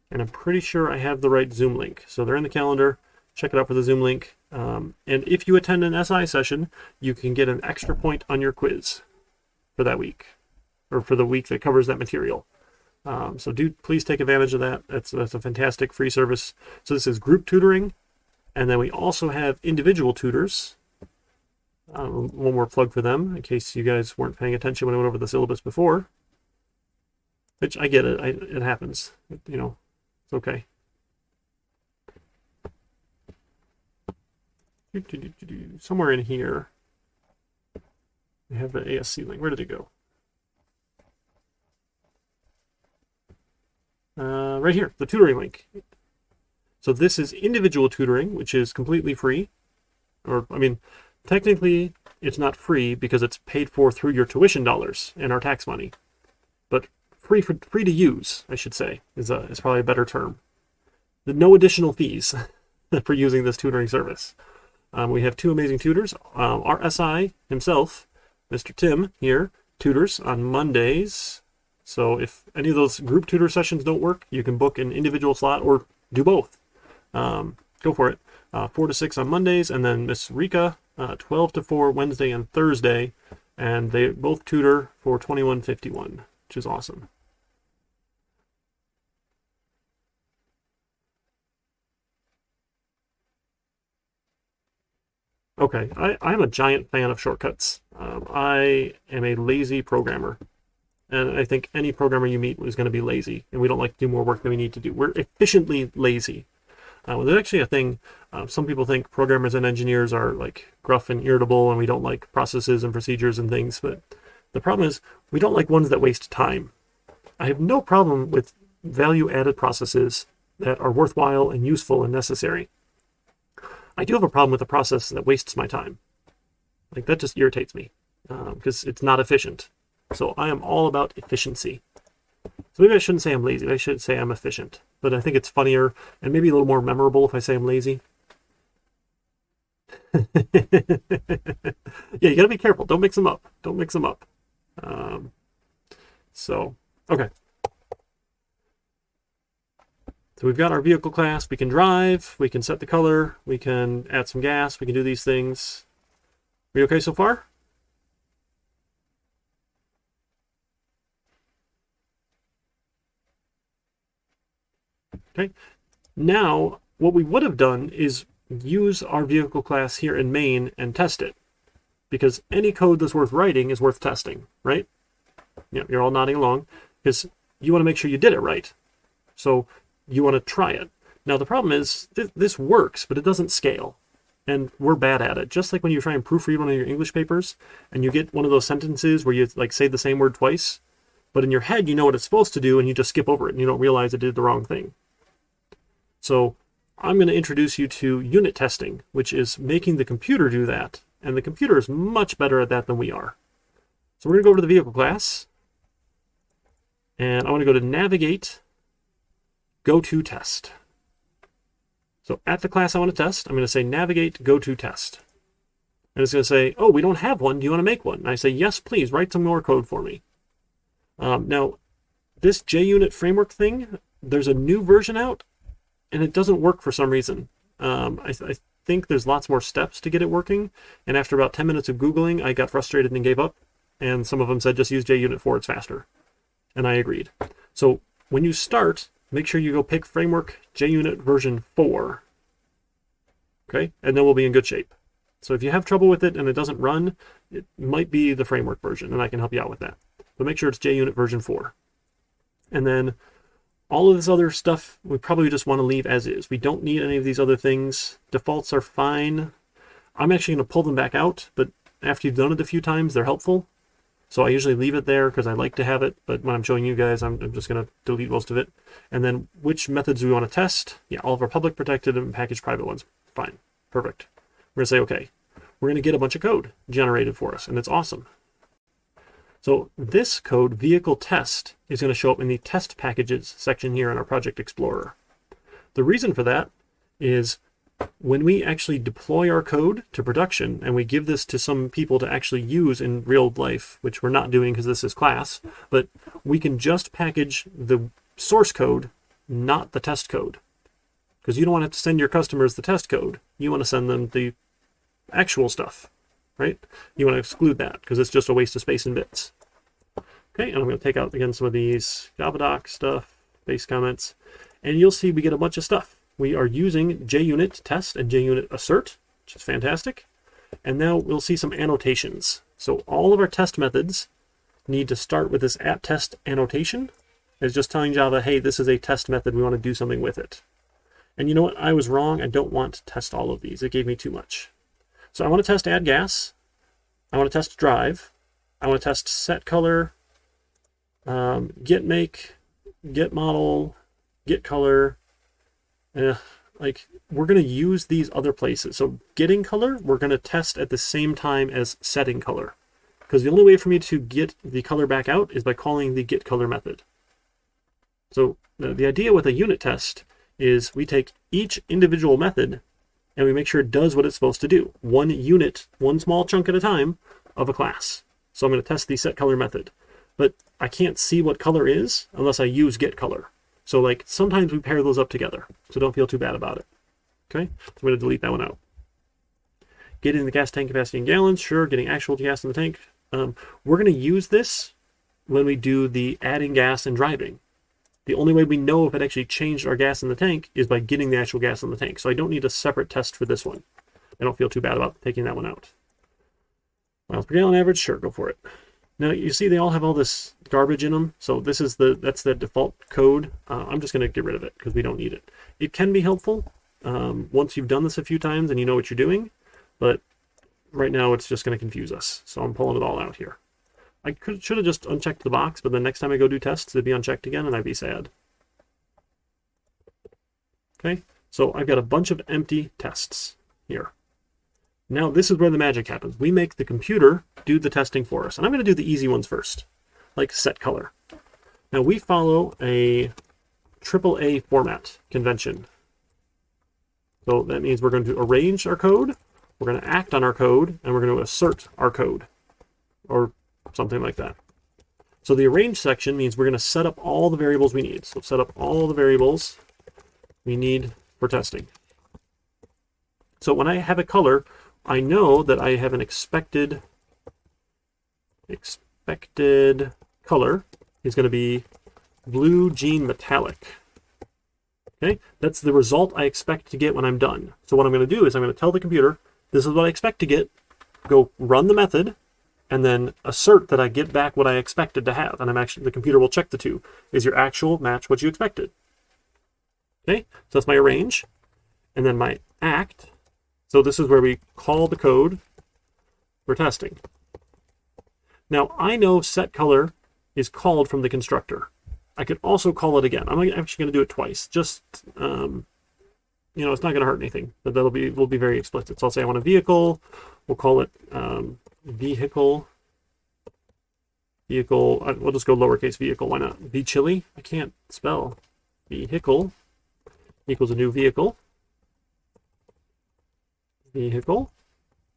Speaker 1: and I'm pretty sure I have the right Zoom link. So they're in the calendar. Check it out for the Zoom link. And if you attend an SI session, you can get an extra point on your quiz for that week, or for the week that covers that material. So please take advantage of that. That's a fantastic free service. So this is group tutoring, and then we also have individual tutors. One more plug for them, in case you guys weren't paying attention when I went over the syllabus before. Which I get it. It happens. You know, it's okay. Somewhere in here, we have the ASC link. Where did it go? Right here, the tutoring link. So this is individual tutoring, which is completely free. Or, I mean, technically it's not free because it's paid for through your tuition dollars and our tax money. But free to use, I should say, is probably a better term. No additional fees for using this tutoring service. We have 2 amazing tutors. Our SI himself, Mr. Tim here, tutors on Mondays. So if any of those group tutor sessions don't work, you can book an individual slot or do both. Go for it. 4 to 6 on Mondays, and then Miss Rika, 12 to 4 Wednesday and Thursday. And they both tutor for $21.51, which is awesome. Okay, I'm a giant fan of shortcuts. I am a lazy programmer. And I think any programmer you meet is going to be lazy, and we don't like to do more work than we need to do. We're efficiently lazy. There's actually a thing, some people think programmers and engineers are like gruff and irritable, and we don't like processes and procedures and things, but the problem is we don't like ones that waste time. I have no problem with value-added processes that are worthwhile and useful and necessary. I do have a problem with a process that wastes my time. Like, that just irritates me, because it's not efficient. So I am all about efficiency. So maybe I shouldn't say I'm lazy. I should say I'm efficient. But I think it's funnier and maybe a little more memorable if I say I'm lazy. Yeah, you gotta be careful. Don't mix them up. Don't mix them up. So, okay. So we've got our vehicle class. We can drive. We can set the color. We can add some gas. We can do these things. Are you okay so far? Okay. Now, what we would have done is use our vehicle class here in main and test it. Because any code that's worth writing is worth testing, right? Yeah, you're all nodding along because you want to make sure you did it right. So you want to try it. Now the problem is this works, but it doesn't scale. And we're bad at it. Just like when you try and proofread one of your English papers and you get one of those sentences where you like say the same word twice, but in your head you know what it's supposed to do and you just skip over it and you don't realize it did the wrong thing. So I'm going to introduce you to unit testing, which is making the computer do that. And the computer is much better at that than we are. So we're going to go over to the vehicle class. And I want to go to Navigate, Go to Test. So at the class I want to test, I'm going to say Navigate, Go to Test. And it's going to say, oh, we don't have one. Do you want to make one? And I say, yes, please, write some more code for me. Now, this JUnit framework thing, there's a new version out, and it doesn't work for some reason. I think there's lots more steps to get it working. And after about 10 minutes of Googling, I got frustrated and gave up. And some of them said, just use JUnit 4, it's faster. And I agreed. So when you start, make sure you go pick framework JUnit version 4. Okay, and then we'll be in good shape. So if you have trouble with it and it doesn't run, it might be the framework version, and I can help you out with that. But make sure it's JUnit version 4. And then all of this other stuff, we probably just want to leave as is. We don't need any of these other things. Defaults are fine. I'm actually going to pull them back out, but after you've done it a few times, they're helpful. So I usually leave it there because I like to have it, but when I'm showing you guys, I'm just going to delete most of it. And then which methods do we want to test? Yeah, all of our public protected and package private ones. Fine. Perfect. We're going to say, okay, we're going to get a bunch of code generated for us, and it's awesome. So this code, vehicle test, is going to show up in the test packages section here in our Project Explorer. The reason for that is when we actually deploy our code to production and we give this to some people to actually use in real life, which we're not doing because this is class, but we can just package the source code, not the test code. Because you don't want to send your customers the test code. You want to send them the actual stuff, right? You want to exclude that because it's just a waste of space and bits. Okay, and I'm going to take out again some of these Javadoc stuff, base comments, and you'll see we get a bunch of stuff. We are using JUnit test and JUnit assert, which is fantastic. And now we'll see some annotations. So all of our test methods need to start with this @test annotation. It's just telling Java, hey, this is a test method. We want to do something with it. And you know what? I was wrong. I don't want to test all of these. It gave me too much. So I want to test add gas. I want to test drive. I want to test set color, get make, get model, get color. Like we're going to use these other places. So getting color, we're going to test at the same time as setting color. Because the only way for me to get the color back out is by calling the get color method. So the idea with a unit test is we take each individual method and we make sure it does what it's supposed to do. One unit, one small chunk at a time of a class. So I'm going to test the set color method. But I can't see what color is unless I use get color. So like sometimes we pair those up together. So don't feel too bad about it. Okay, so I'm going to delete that one out. Getting the gas tank capacity in gallons, sure. Getting actual gas in the tank. We're going to use this when we do the adding gas and driving. The only way we know if it actually changed our gas in the tank is by getting the actual gas in the tank. So I don't need a separate test for this one. I don't feel too bad about taking that one out. Miles per gallon average, sure, go for it. Now you see they all have all this garbage in them. So this is that's the default code. I'm just going to get rid of it because we don't need it. It can be helpful once you've done this a few times and you know what you're doing, but right now it's just going to confuse us. So I'm pulling it all out here. I should have just unchecked the box, but the next time I go do tests, it'd be unchecked again, and I'd be sad. Okay, so I've got a bunch of empty tests here. Now this is where the magic happens. We make the computer do the testing for us, and I'm going to do the easy ones first, like set color. Now we follow a AAA format convention. So that means we're going to arrange our code We're going to act on our code, and we're going to assert our code, or something like that. So the arrange section means we're going to set up all the variables we need. So set up all the variables we need for testing. So when I have a color, I know that I have an expected color is going to be blue jean metallic. Okay, that's the result I expect to get when I'm done. So what I'm going to do is I'm going to tell the computer, this is what I expect to get. Go run the method, and then assert that I get back what I expected to have. And the computer will check the two. Is your actual match what you expected? Okay, so that's my arrange. And then my act. So this is where we call the code for testing. Now I know set color is called from the constructor. I could also call it again. I'm actually going to do it twice. Just, you know, it's not going to hurt anything. But we'll be very explicit. So I'll say I want a vehicle. We'll call it vehicle. We'll just go lowercase vehicle. Why not? V chili. I can't spell. Vehicle equals a new vehicle. Vehicle.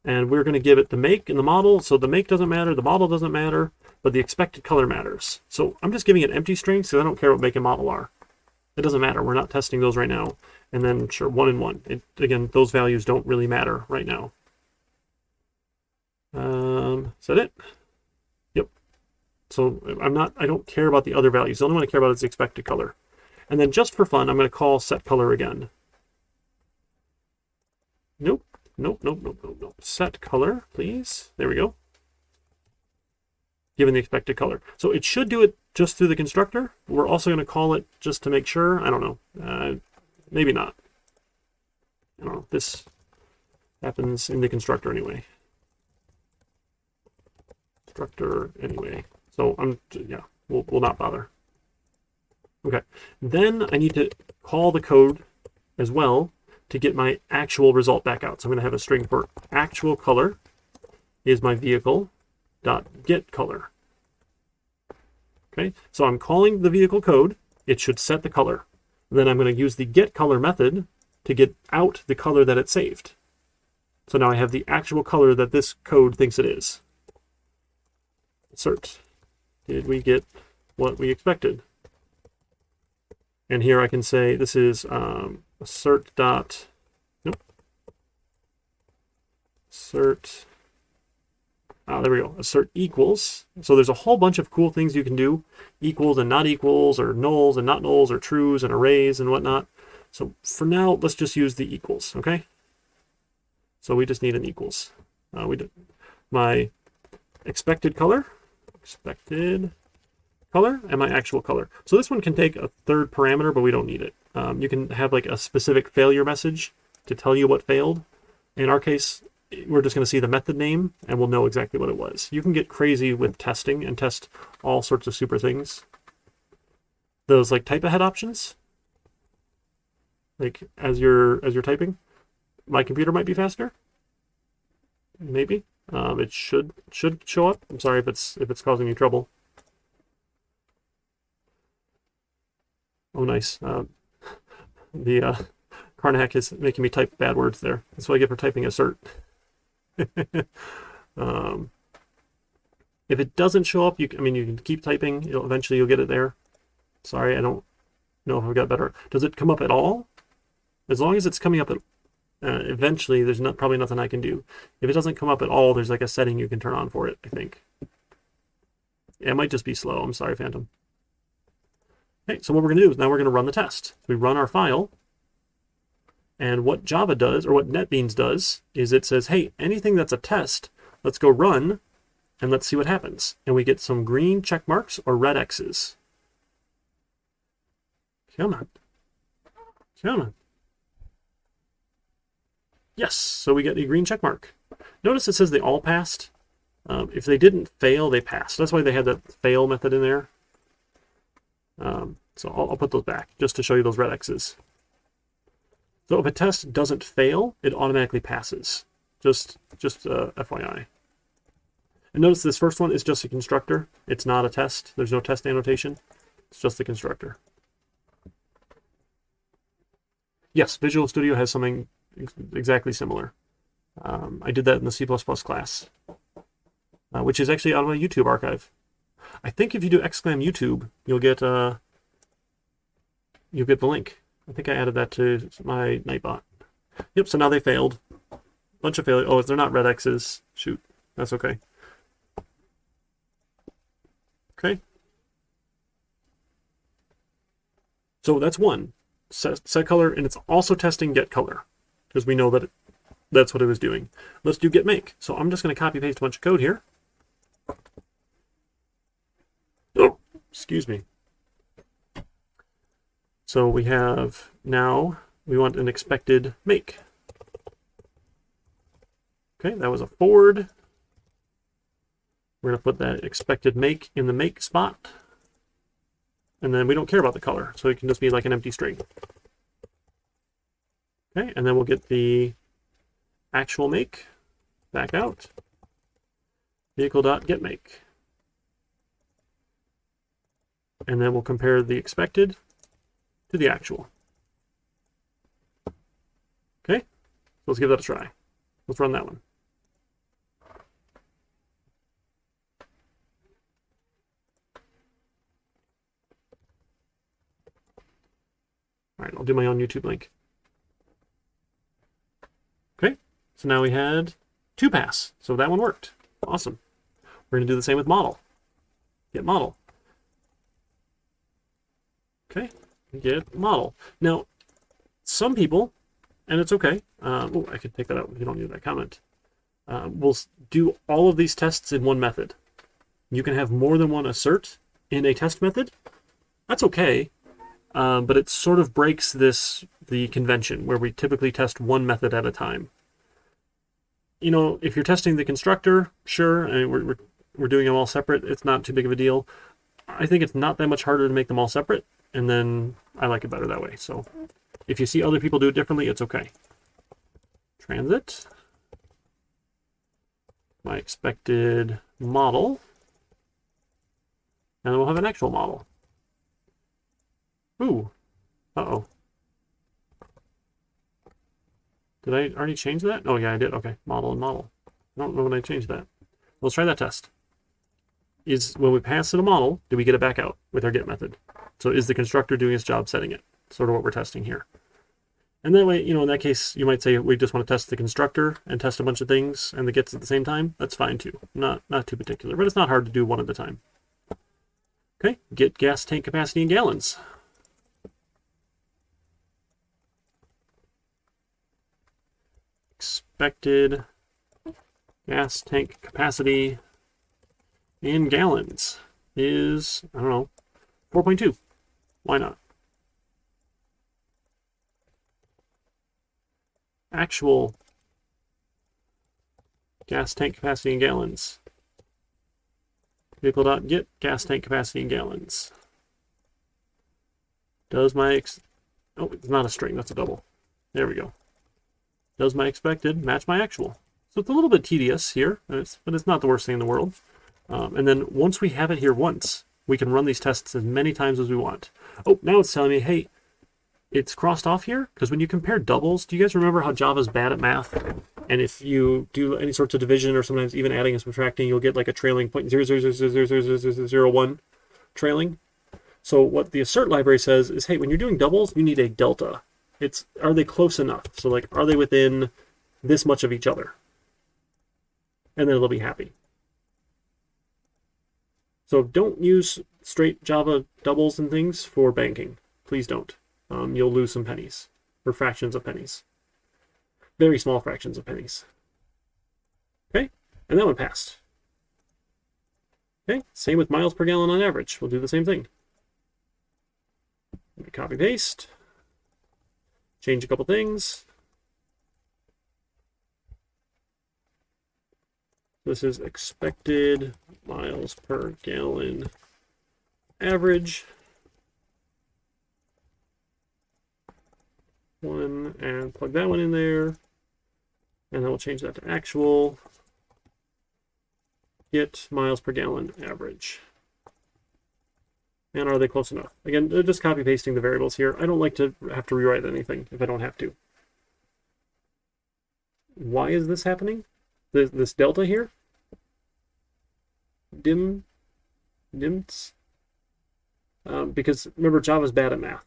Speaker 1: And we're going to give it the make and the model. So the make doesn't matter, the model doesn't matter, but the expected color matters. So I'm just giving it empty strings, so I don't care what make and model are. It doesn't matter. We're not testing those right now. And then sure, 1 and 1. Again, those values don't really matter right now. Is that it? Yep. So I don't care about the other values. The only one I care about is the expected color. And then just for fun, I'm going to call set color again. Nope. Set color, please. There we go. Given the expected color. So it should do it just through the constructor. We're also going to call it just to make sure. I don't know. Maybe not. I don't know. This happens in the constructor anyway. Constructor anyway. So we'll not bother. Okay. Then I need to call the code as well to get my actual result back out. So I'm going to have a string for actual color is my vehicle dot get color. Okay, so I'm calling the vehicle code. It should set the color. Then I'm going to use the get color method to get out the color that it saved. So now I have the actual color that this code thinks it is. Assert. Did we get what we expected? And here I can say this is assert dot, nope, assert, there we go, assert equals. So there's a whole bunch of cool things you can do, equals and not equals, or nulls and not nulls, or trues and arrays and whatnot. So for now, let's just use the equals, okay? So we just need an equals. We did my expected color, and my actual color. So this one can take a third parameter, but we don't need it. You can have like a specific failure message to tell you what failed. In our case, we're just going to see the method name, and we'll know exactly what it was. You can get crazy with testing and test all sorts of super things. Those like type ahead options, like as you're typing, my computer might be faster. Maybe it should show up. I'm sorry if it's causing you trouble. Oh, nice. The Carnac is making me type bad words there. That's what I get for typing assert. If it doesn't show up, you can keep typing. Eventually you'll get it there. Sorry, I don't know if I've got better. Does it come up at all? As long as it's coming up at eventually, there's probably nothing I can do. If it doesn't come up at all, there's like a setting you can turn on for it, I think. Yeah, it might just be slow. I'm sorry, Phantom. Okay, so what we're going to do is now we're going to run the test. We run our file, and what Java does, or what NetBeans does, is it says, hey, anything that's a test, let's go run, and let's see what happens. And we get some green check marks or red X's. Come on. Come on. Yes, so we get a green check mark. Notice it says they all passed. If they didn't fail, they passed. That's why they had that fail method in there. So I'll put those back just to show you those red X's. So if a test doesn't fail, it automatically passes. Just FYI. And notice this first one is just a constructor. It's not a test. There's no test annotation. It's just the constructor. Yes, Visual Studio has something exactly similar. I did that in the C++ class, which is actually out of my YouTube archive. I think if you do !YouTube, you'll get the link. I think I added that to my Nightbot. Yep, so now they failed. Bunch of failures. Oh, they're not red X's. Shoot, that's okay. Okay. So that's one. Set color, and it's also testing get color, because we know that that's what it was doing. Let's do get make. So I'm just going to copy paste a bunch of code here. Oh, excuse me. So we have now, we want an expected make. Okay, that was a Ford. We're going to put that expected make in the make spot. And then we don't care about the color, so it can just be like an empty string. Okay, and then we'll get the actual make back out. Vehicle.getMake. And then we'll compare the expected to the actual. Okay, so let's give that a try. Let's run that one. All right, I'll do my own YouTube link. Okay, so now we had 2 pass, so that one worked. Awesome. We're going to do the same with model. Get model. Okay, get model. Now, some people, and it's okay. Oh, I could take that out if you don't need that comment. We'll do all of these tests in one method. You can have more than one assert in a test method. That's okay. But it sort of breaks the convention where we typically test one method at a time. You know, if you're testing the constructor, sure, and we're doing them all separate, it's not too big of a deal. I think it's not that much harder to make them all separate, and then I like it better that way. So if you see other people do it differently, it's okay. Transit. My expected model. And then we'll have an actual model. Ooh. Uh-oh. Did I already change that? Oh, yeah, I did. Okay. Model and model. I don't know when I changed that. Let's try that test. Is when we pass it a model, do we get it back out with our get method? So is the constructor doing its job setting it? Sort of what we're testing here. And that way, you know, in that case, you might say we just want to test the constructor and test a bunch of things and the gets at the same time. That's fine too. Not too particular, but it's not hard to do one at a time. Okay. Get gas tank capacity in gallons. Expected gas tank capacity in gallons is, I don't know, 4.2. Why not? Actual gas tank capacity in gallons. Vehicle.get gas tank capacity in gallons. Does my oh, it's not a string, that's a double. There we go. Does my expected match my actual? So it's a little bit tedious here, but it's not the worst thing in the world. And then once we have it here once, we can run these tests as many times as we want. Oh, now it's telling me, hey, it's crossed off here, because when you compare doubles, do you guys remember how Java's bad at math? And if you do any sorts of division or sometimes even adding and subtracting, you'll get like a trailing 0.0000001 trailing. So what the assert library says is, hey, when you're doing doubles, you need a delta. Are they close enough? So like, are they within this much of each other? And then it'll be happy. So don't use straight Java doubles and things for banking. Please don't. You'll lose some pennies, or fractions of pennies. Very small fractions of pennies. Okay, and that one passed. Okay, same with miles per gallon on average. We'll do the same thing. Copy paste. Change a couple things. This is expected miles per gallon average. And plug that one in there. And then we'll change that to actual. Get miles per gallon average. And are they close enough? Again, just copy pasting the variables here. I don't like to have to rewrite anything if I don't have to. why is this happening? This delta here? Dims? Because remember, Java's bad at math.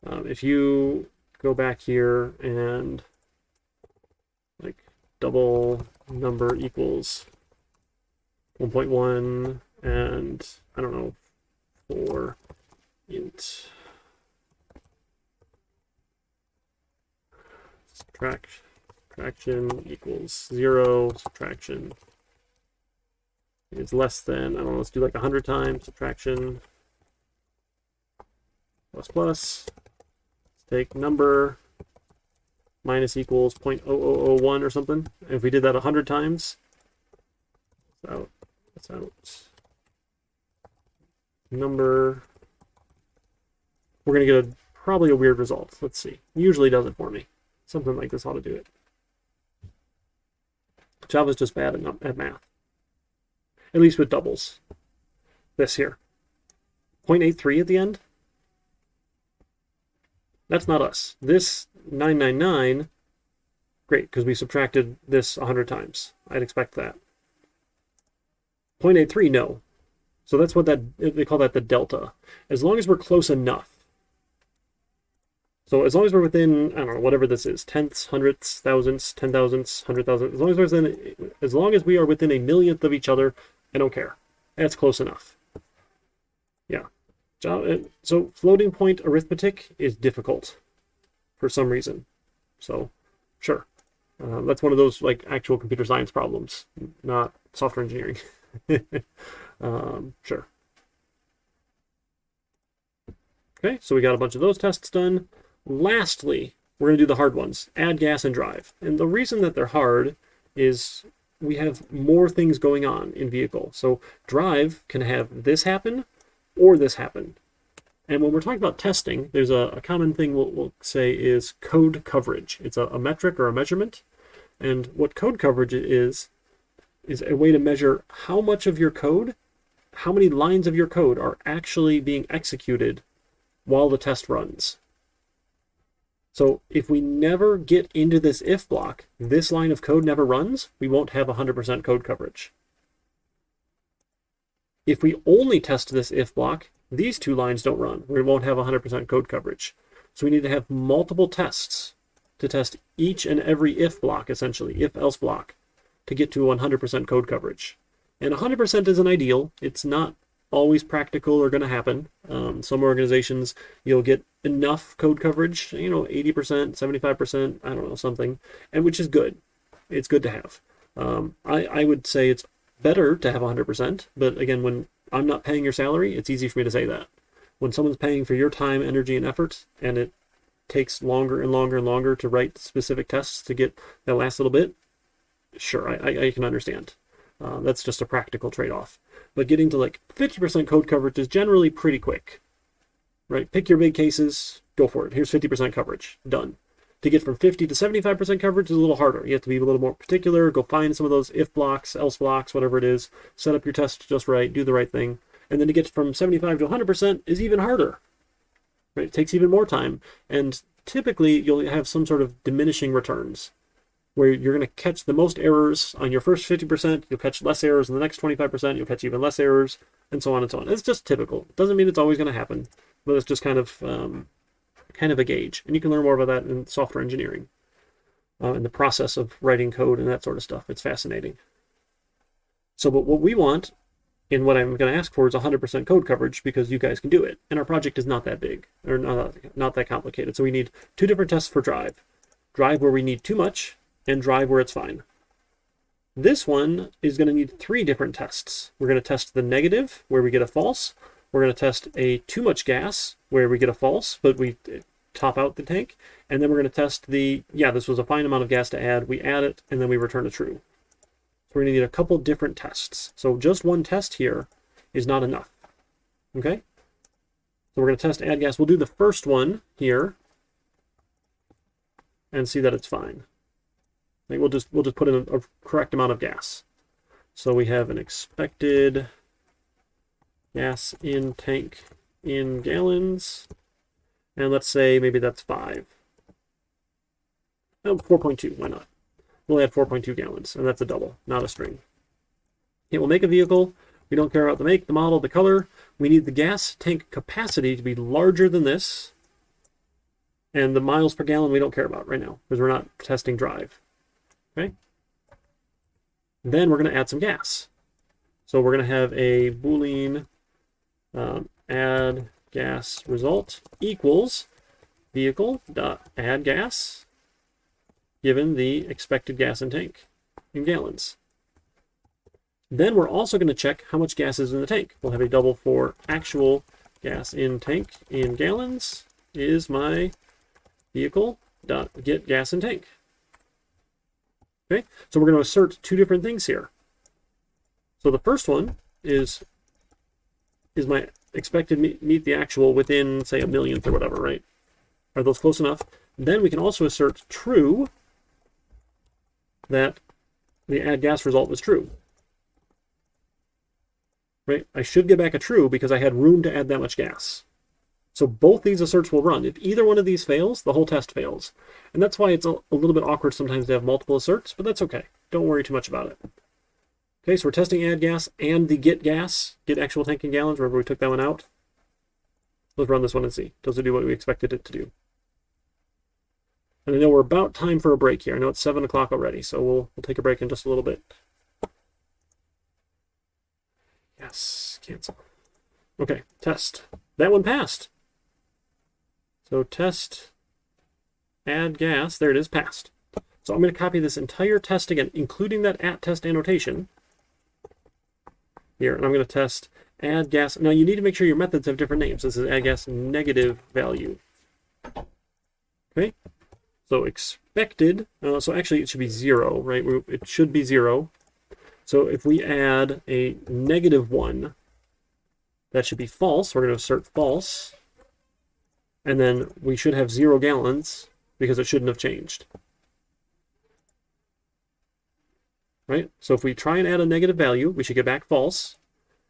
Speaker 1: If you go back here and like double number equals 1.1 and I don't know, 4 int subtraction equals 0, subtraction is less than, I don't know, let's do like 100 times, subtraction plus plus, let's take number minus equals 0.0001 or something. And if we did that 100 times, that's out. Number, we're going to get probably a weird result. Let's see. Usually does it for me. Something like this ought to do it. Java's just bad at math. At least with doubles. This here. 0.83 at the end. That's not us. This 999, great, because we subtracted this 100 times. I'd expect that. 0.83, no. So that's what they call that the delta. As long as we're close enough. So as long as we're within, I don't know, whatever this is, tenths, hundredths, thousandths, 10 thousandths, 100,000, as long as we are within a millionth of each other, I don't care. That's close enough. Yeah. So floating point arithmetic is difficult for some reason. So sure. That's one of those like actual computer science problems, not software engineering. Sure. Okay, so we got a bunch of those tests done. Lastly, we're going to do the hard ones, add, gas, and drive. And the reason that they're hard is we have more things going on in vehicle. So drive can have this happen or this happen. And when we're talking about testing, there's a common thing we'll say is code coverage. It's a metric or a measurement. And what code coverage is a way to measure how much of your code, how many lines of your code are actually being executed while the test runs. So if we never get into this if block, this line of code never runs, we won't have 100% code coverage. If we only test this if block, these two lines don't run. We won't have 100% code coverage. So we need to have multiple tests to test each and every if block, essentially, if-else block, to get to 100% code coverage. And 100% isn't ideal. It's not always practical or going to happen. Some organizations, you'll get enough code coverage, 80%, 75%, I don't know, something, and which is good. It's good to have. I would say it's better to have 100%, but again, when I'm not paying your salary, it's easy for me to say that. When someone's paying for your time, energy, and effort, and it takes longer and longer and longer to write specific tests to get that last little bit, sure, I can understand. That's just a practical trade-off. But getting to like 50% code coverage is generally pretty quick, right? Pick your big cases, go for it. Here's 50% coverage, done. To get from 50 to 75% coverage is a little harder. You have to be a little more particular, go find some of those if blocks, else blocks, whatever it is, set up your test just right, do the right thing. And then to get from 75 to 100% is even harder, right? It takes even more time. And typically you'll have some sort of diminishing returns, where you're going to catch the most errors on your first 50%, you'll catch less errors in the next 25%, you'll catch even less errors, and so on and so on. It's just typical. It doesn't mean it's always going to happen, but it's just kind of a gauge. And you can learn more about that in software engineering, in the process of writing code and that sort of stuff. It's fascinating. So, but what we want, and what I'm going to ask for, is 100% code coverage, because you guys can do it. And our project is not that big, or not that complicated. So we need 2 different tests for drive. Drive where we need too much, and drive where it's fine. This one is going to need 3 different tests. We're going to test the negative, where we get a false. We're going to test a too much gas, where we get a false, but we top out the tank. And then we're going to test the, this was a fine amount of gas to add. We add it, and then we return a true. So we're going to need a couple different tests. So just one test here is not enough. Okay? So we're going to test add gas. We'll do the first one here and see that it's fine. We'll just put in a correct amount of gas. So we have an expected gas in tank in gallons, and let's say maybe that's 5. Oh, 4.2, why not? We'll add 4.2 gallons, and that's a double, not a string. It will make a vehicle. We don't care about the make, the model, the color. We need the gas tank capacity to be larger than this. And the miles per gallon we don't care about right now because we're not testing drive. Okay? Then we're going to add some gas. So we're going to have a Boolean add gas result equals vehicle.add gas given the expected gas in tank in gallons. Then we're also going to check how much gas is in the tank. We'll have a double for actual gas in tank in gallons is my vehicle.get gas in tank. Okay, so we're going to assert two different things here. So the first one is my expected meet the actual within, say, a millionth or whatever, right? Are those close enough? Then we can also assert true that the add gas result was true. Right? I should get back a true because I had room to add that much gas. So both these asserts will run. If either one of these fails, the whole test fails. And that's why it's a little bit awkward sometimes to have multiple asserts, but that's okay. Don't worry too much about it. Okay, so we're testing add gas and the get gas, get actual tank in gallons. Remember we took that one out? Let's run this one and see. Does it do what we expected it to do? And I know we're about time for a break here. I know it's 7 o'clock already, so we'll take a break in just a little bit. Yes, cancel. Okay, test. That one passed. So test, add gas, there it is, passed. So I'm going to copy this entire test again, including that @test annotation here, and I'm going to test add gas. Now you need to make sure your methods have different names. This is add gas negative value. Okay, so expected, so actually it should be 0, right? It should be 0. So if we add a -1, that should be false. We're going to assert false. And then we should have 0 gallons because it shouldn't have changed. Right? So if we try and add a negative value, we should get back false.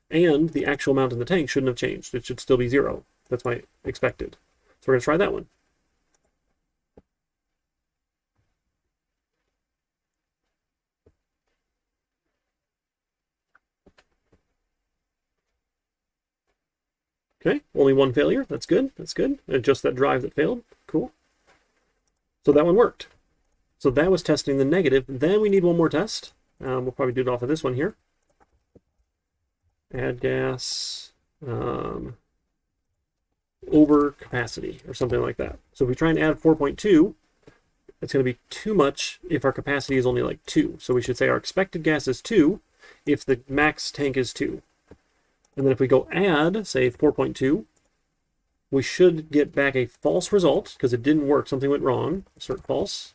Speaker 1: And the actual amount in the tank shouldn't have changed. It should still be 0. That's my expected. So we're going to try that one. Okay, only one failure. That's good. That's good. And just that drive that failed. Cool. So that one worked. So that was testing the negative. Then we need one more test. We'll probably do it off of this one here. Add gas over capacity or something like that. So if we try and add 4.2, it's going to be too much if our capacity is only like 2. So we should say our expected gas is 2 if the max tank is 2. And then if we go add, say 4.2, we should get back a false result because it didn't work. Something went wrong. Assert false.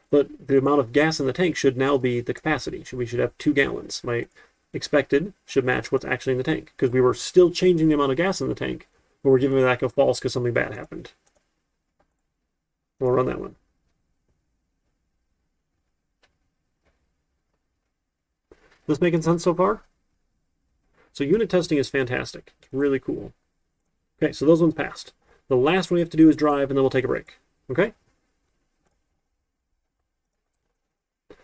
Speaker 1: But the amount of gas in the tank should now be the capacity. We should have 2 gallons. My expected should match what's actually in the tank because we were still changing the amount of gas in the tank, but we're giving back a false because something bad happened. We'll run that one. This making sense so far? So unit testing is fantastic. It's really cool. Okay, so those ones passed. The last one we have to do is drive, and then we'll take a break. Okay?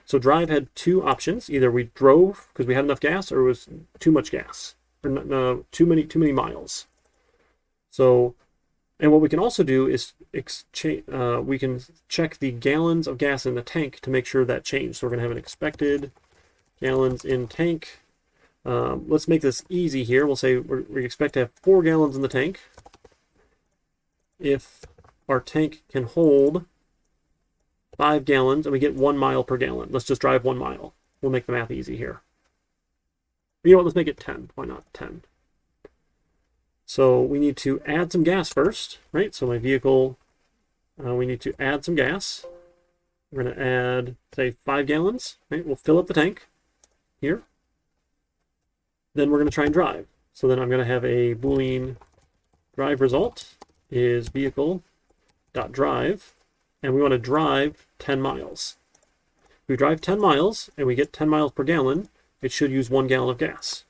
Speaker 1: So drive had 2 options. Either we drove because we had enough gas, or it was too much gas, or too many miles. So, and what we can also do is we can check the gallons of gas in the tank to make sure that changed. So we're going to have an expected gallons in tank. Let's make this easy here. We'll say we expect to have 4 gallons in the tank. If our tank can hold 5 gallons and we get 1 mile per gallon, let's just drive 1 mile. We'll make the math easy here. You know what? Let's make it 10. Why not 10? So we need to add some gas first, right? So my vehicle, we need to add some gas. We're going to add, say, 5 gallons. Right? We'll fill up the tank here. Then we're going to try and drive. So then I'm going to have a Boolean drive result is vehicle.drive, and we want to drive 10 miles. If we drive 10 miles and we get 10 miles per gallon, it should use 1 gallon of gas.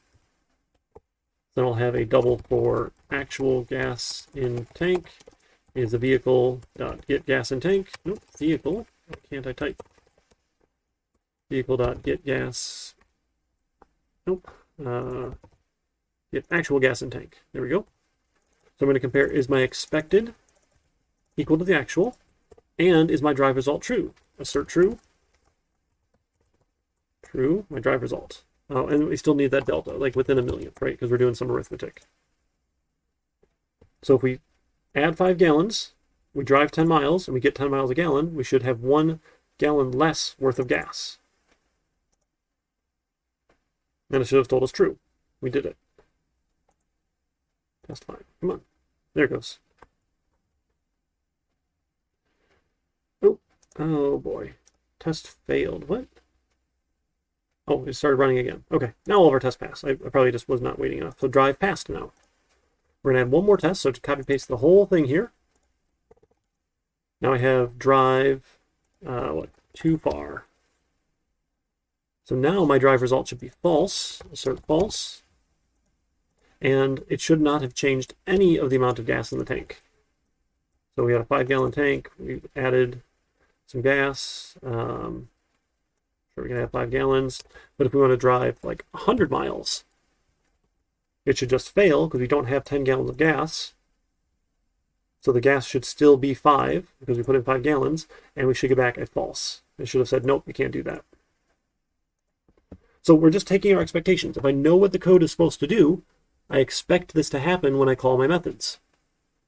Speaker 1: Then I'll have a double for actual gas in tank is the vehicle.get gas in tank. Nope, vehicle Why can't I type? Vehicle.get gas. Nope. Get actual gas in tank. There we go. So I'm going to compare, is my expected equal to the actual? And is my drive result true? Assert true. True. My drive result. Oh, and we still need that delta, like within a millionth, right? Because we're doing some arithmetic. So if we add 5 gallons, we drive 10 miles, and we get 10 miles a gallon, we should have 1 gallon less worth of gas. And it should have told us true. We did it. Test 5. Come on. There it goes. Oh boy. Test failed. What? Oh, it started running again. Okay. Now all of our tests pass. I probably just was not waiting enough. So drive passed now. We're going to add one more test. So to copy paste the whole thing here. Now I have drive, too far. So now my drive result should be false. Assert false. And it should not have changed any of the amount of gas in the tank. So we had a 5-gallon tank. We added some gas. Sure, we can have 5 gallons. But if we want to drive like 100 miles, it should just fail because we don't have 10 gallons of gas. So the gas should still be 5 because we put in 5 gallons, and we should get back at false. It should have said, nope, you can't do that. So we're just taking our expectations. If I know what the code is supposed to do, I expect this to happen when I call my methods.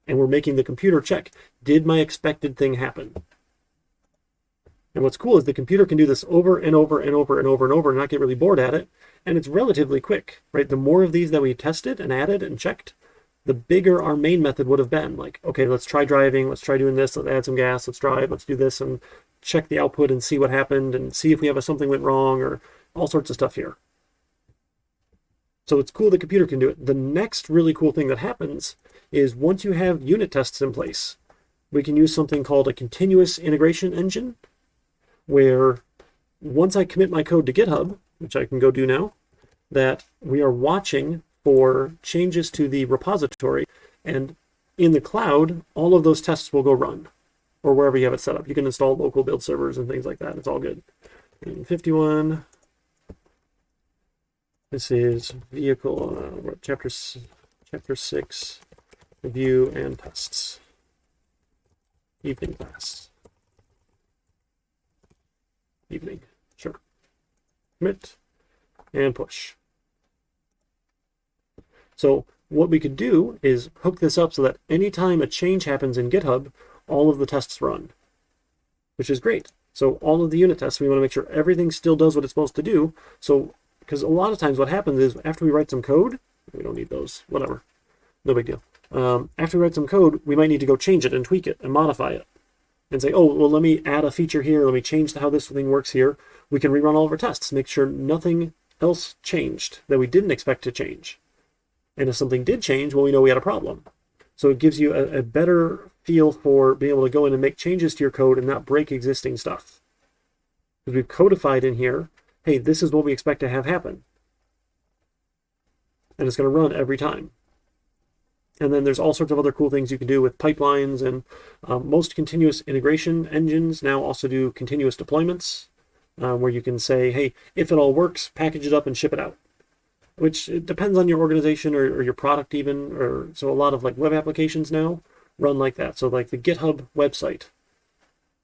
Speaker 1: And we're making the computer check, did my expected thing happen? And what's cool is the computer can do this over and over and over and over and over and not get really bored at it. And it's relatively quick, right? The more of these that we tested and added and checked, the bigger our main method would have been. Like, okay, let's try driving, let's try doing this, let's add some gas, let's drive, let's do this, and check the output and see what happened and see if we have something went wrong or all sorts of stuff here. So it's cool the computer can do it. The next really cool thing that happens is once you have unit tests in place, we can use something called a continuous integration engine, where once I commit my code to GitHub, which I can go do now, that we are watching for changes to the repository, and in the cloud, all of those tests will go run, or wherever you have it set up. You can install local build servers and things like that. It's all good. And 51. This is vehicle chapter 6, review and tests. Evening class. Evening, sure. Commit and push. So what we could do is hook this up so that anytime a change happens in GitHub, all of the tests run, which is great. So all of the unit tests, we want to make sure everything still does what it's supposed to do. So, because a lot of times what happens is after we write some code, we don't need those, whatever, no big deal. After we write some code, we might need to go change it and tweak it and modify it and say, oh, well, let me add a feature here. Let me change how this thing works here. We can rerun all of our tests, make sure nothing else changed that we didn't expect to change. And if something did change, well, we know we had a problem. So it gives you a better feel for being able to go in and make changes to your code and not break existing stuff. Because we've codified in here, hey, this is what we expect to have happen. And it's going to run every time. And then there's all sorts of other cool things you can do with pipelines, and most continuous integration engines now also do continuous deployments, where you can say, hey, if it all works, package it up and ship it out. Which it depends on your organization or your product even, or so a lot of like web applications now run like that. So like the GitHub website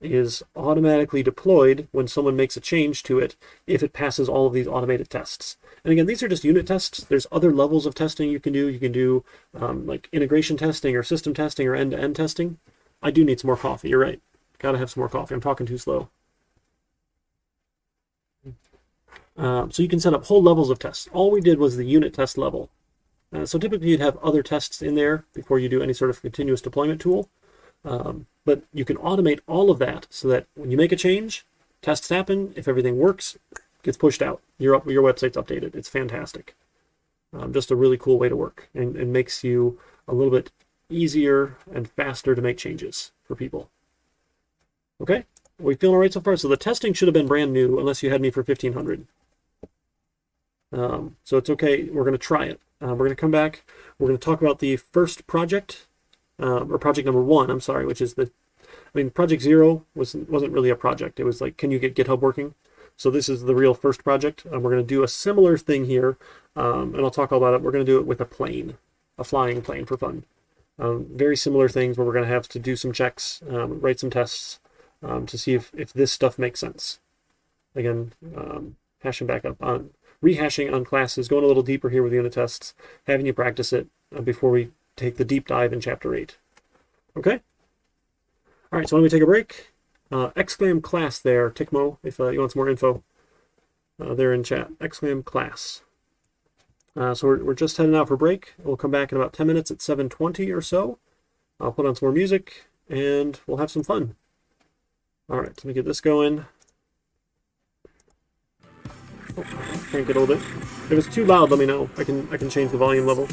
Speaker 1: is automatically deployed when someone makes a change to it if it passes all of these automated tests. And again, these are just unit tests. There's other levels of testing you can do. You can do like integration testing or system testing or end-to-end testing. I do need some more coffee. You're right. Gotta have some more coffee. I'm talking too slow. So you can set up whole levels of tests. All we did was the unit test level. So typically you'd have other tests in there before you do any sort of continuous deployment tool. But you can automate all of that so that when you make a change, tests happen. If everything works, it gets pushed out. Your website's updated. It's fantastic. Just a really cool way to work, and makes you a little bit easier and faster to make changes for people. Okay, we feeling all right so far? So the testing should have been brand new unless you had me for 1500. So it's okay. We're going to try it. We're going to come back. We're going to talk about the first project, or project number 1, I'm sorry, which is the I mean, project 0 wasn't really a project. It was like, can you get GitHub working? So this is the real first project. We're going to do a similar thing here, and I'll talk all about it. We're going to do it with a plane, a flying plane for fun. Very similar things where we're going to have to do some checks, write some tests to see if this stuff makes sense. Again, hashing back up on rehashing on classes, going a little deeper here with unit tests, having you practice it before we take the deep dive in chapter 8. Okay? All right, so why don't we take a break? Exclam class there, Tickmo, if you want some more info. There in chat, exclam class. So we're just heading out for break. We'll come back in about 10 minutes at 7:20 or so. I'll put on some more music, and we'll have some fun. All right, let me get this going. Oh, crank it a little bit. If it's too loud, let me know. I can change the volume level.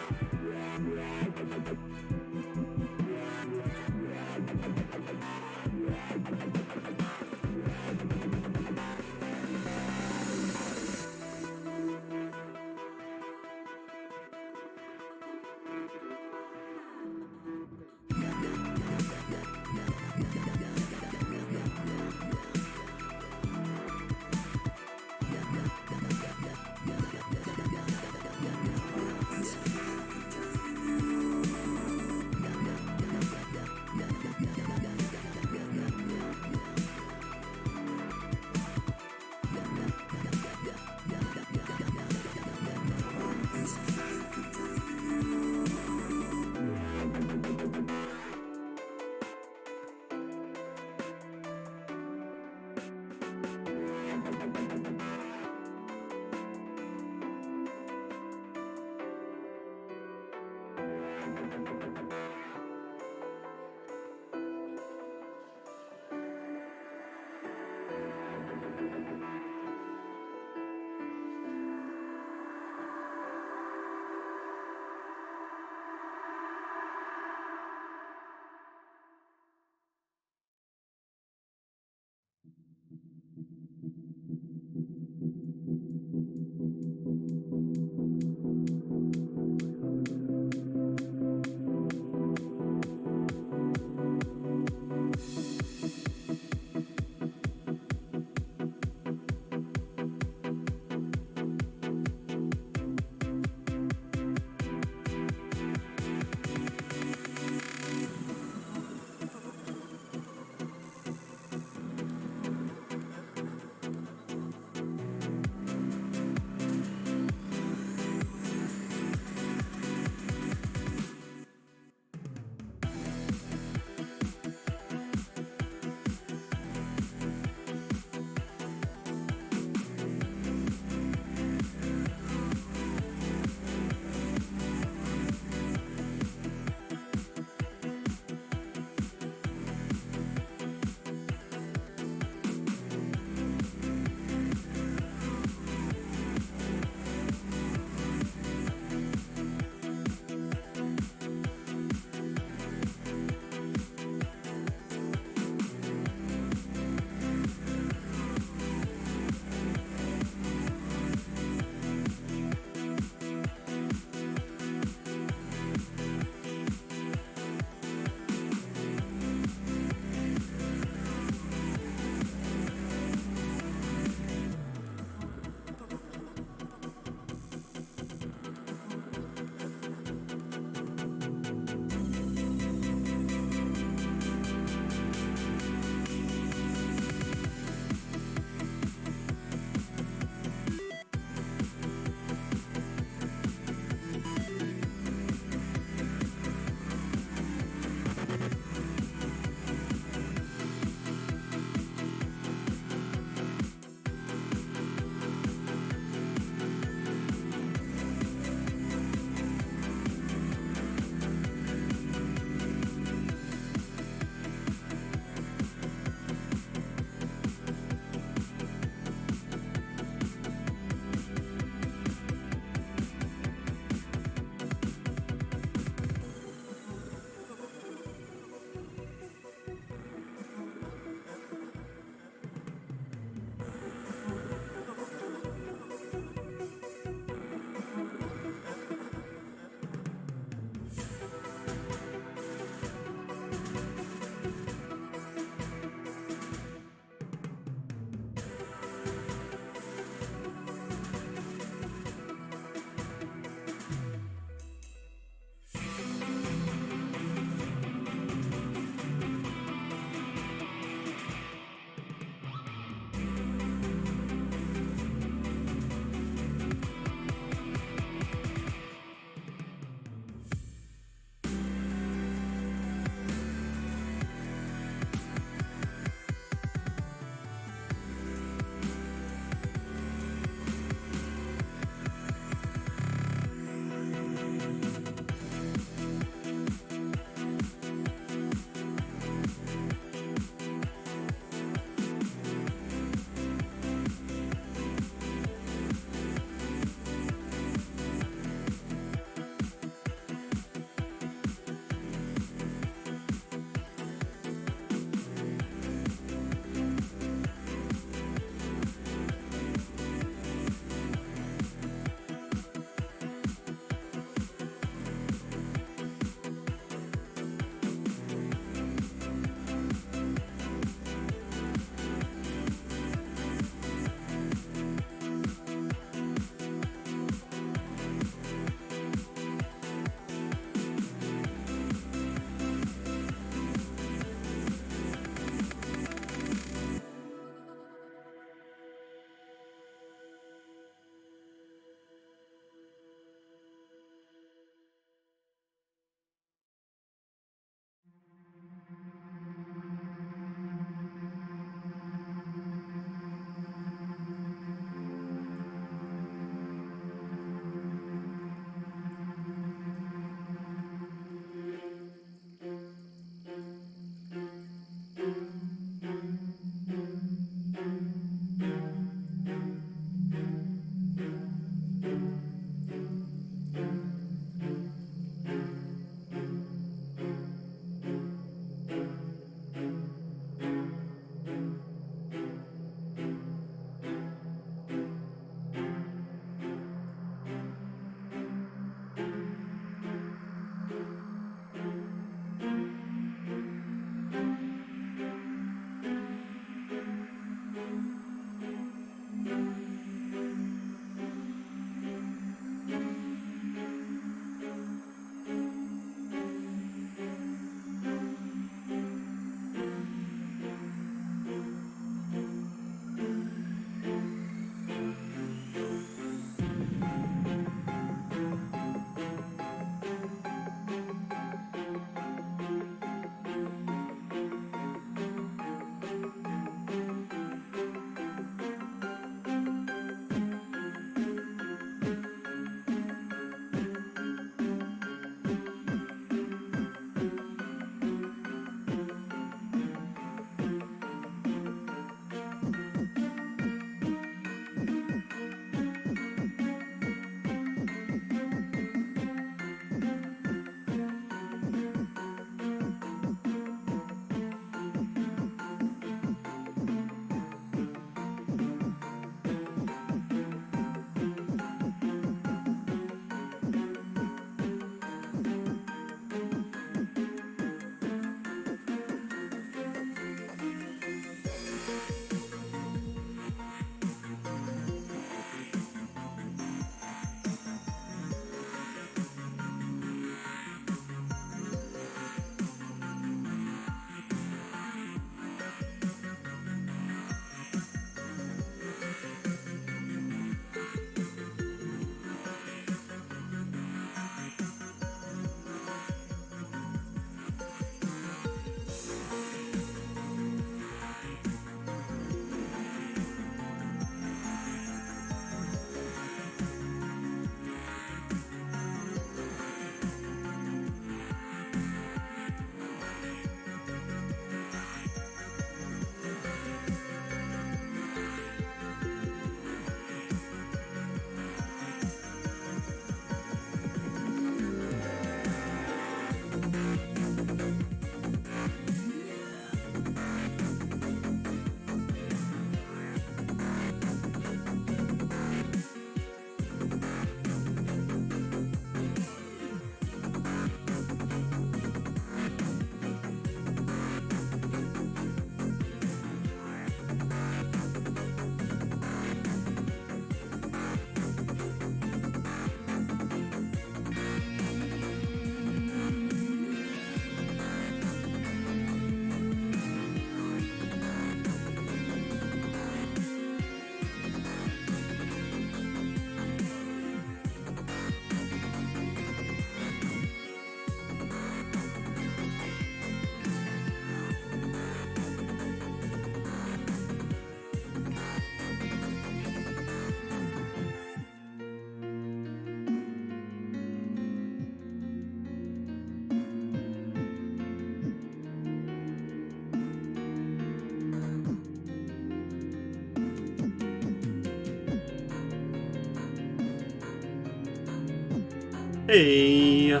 Speaker 1: Hey,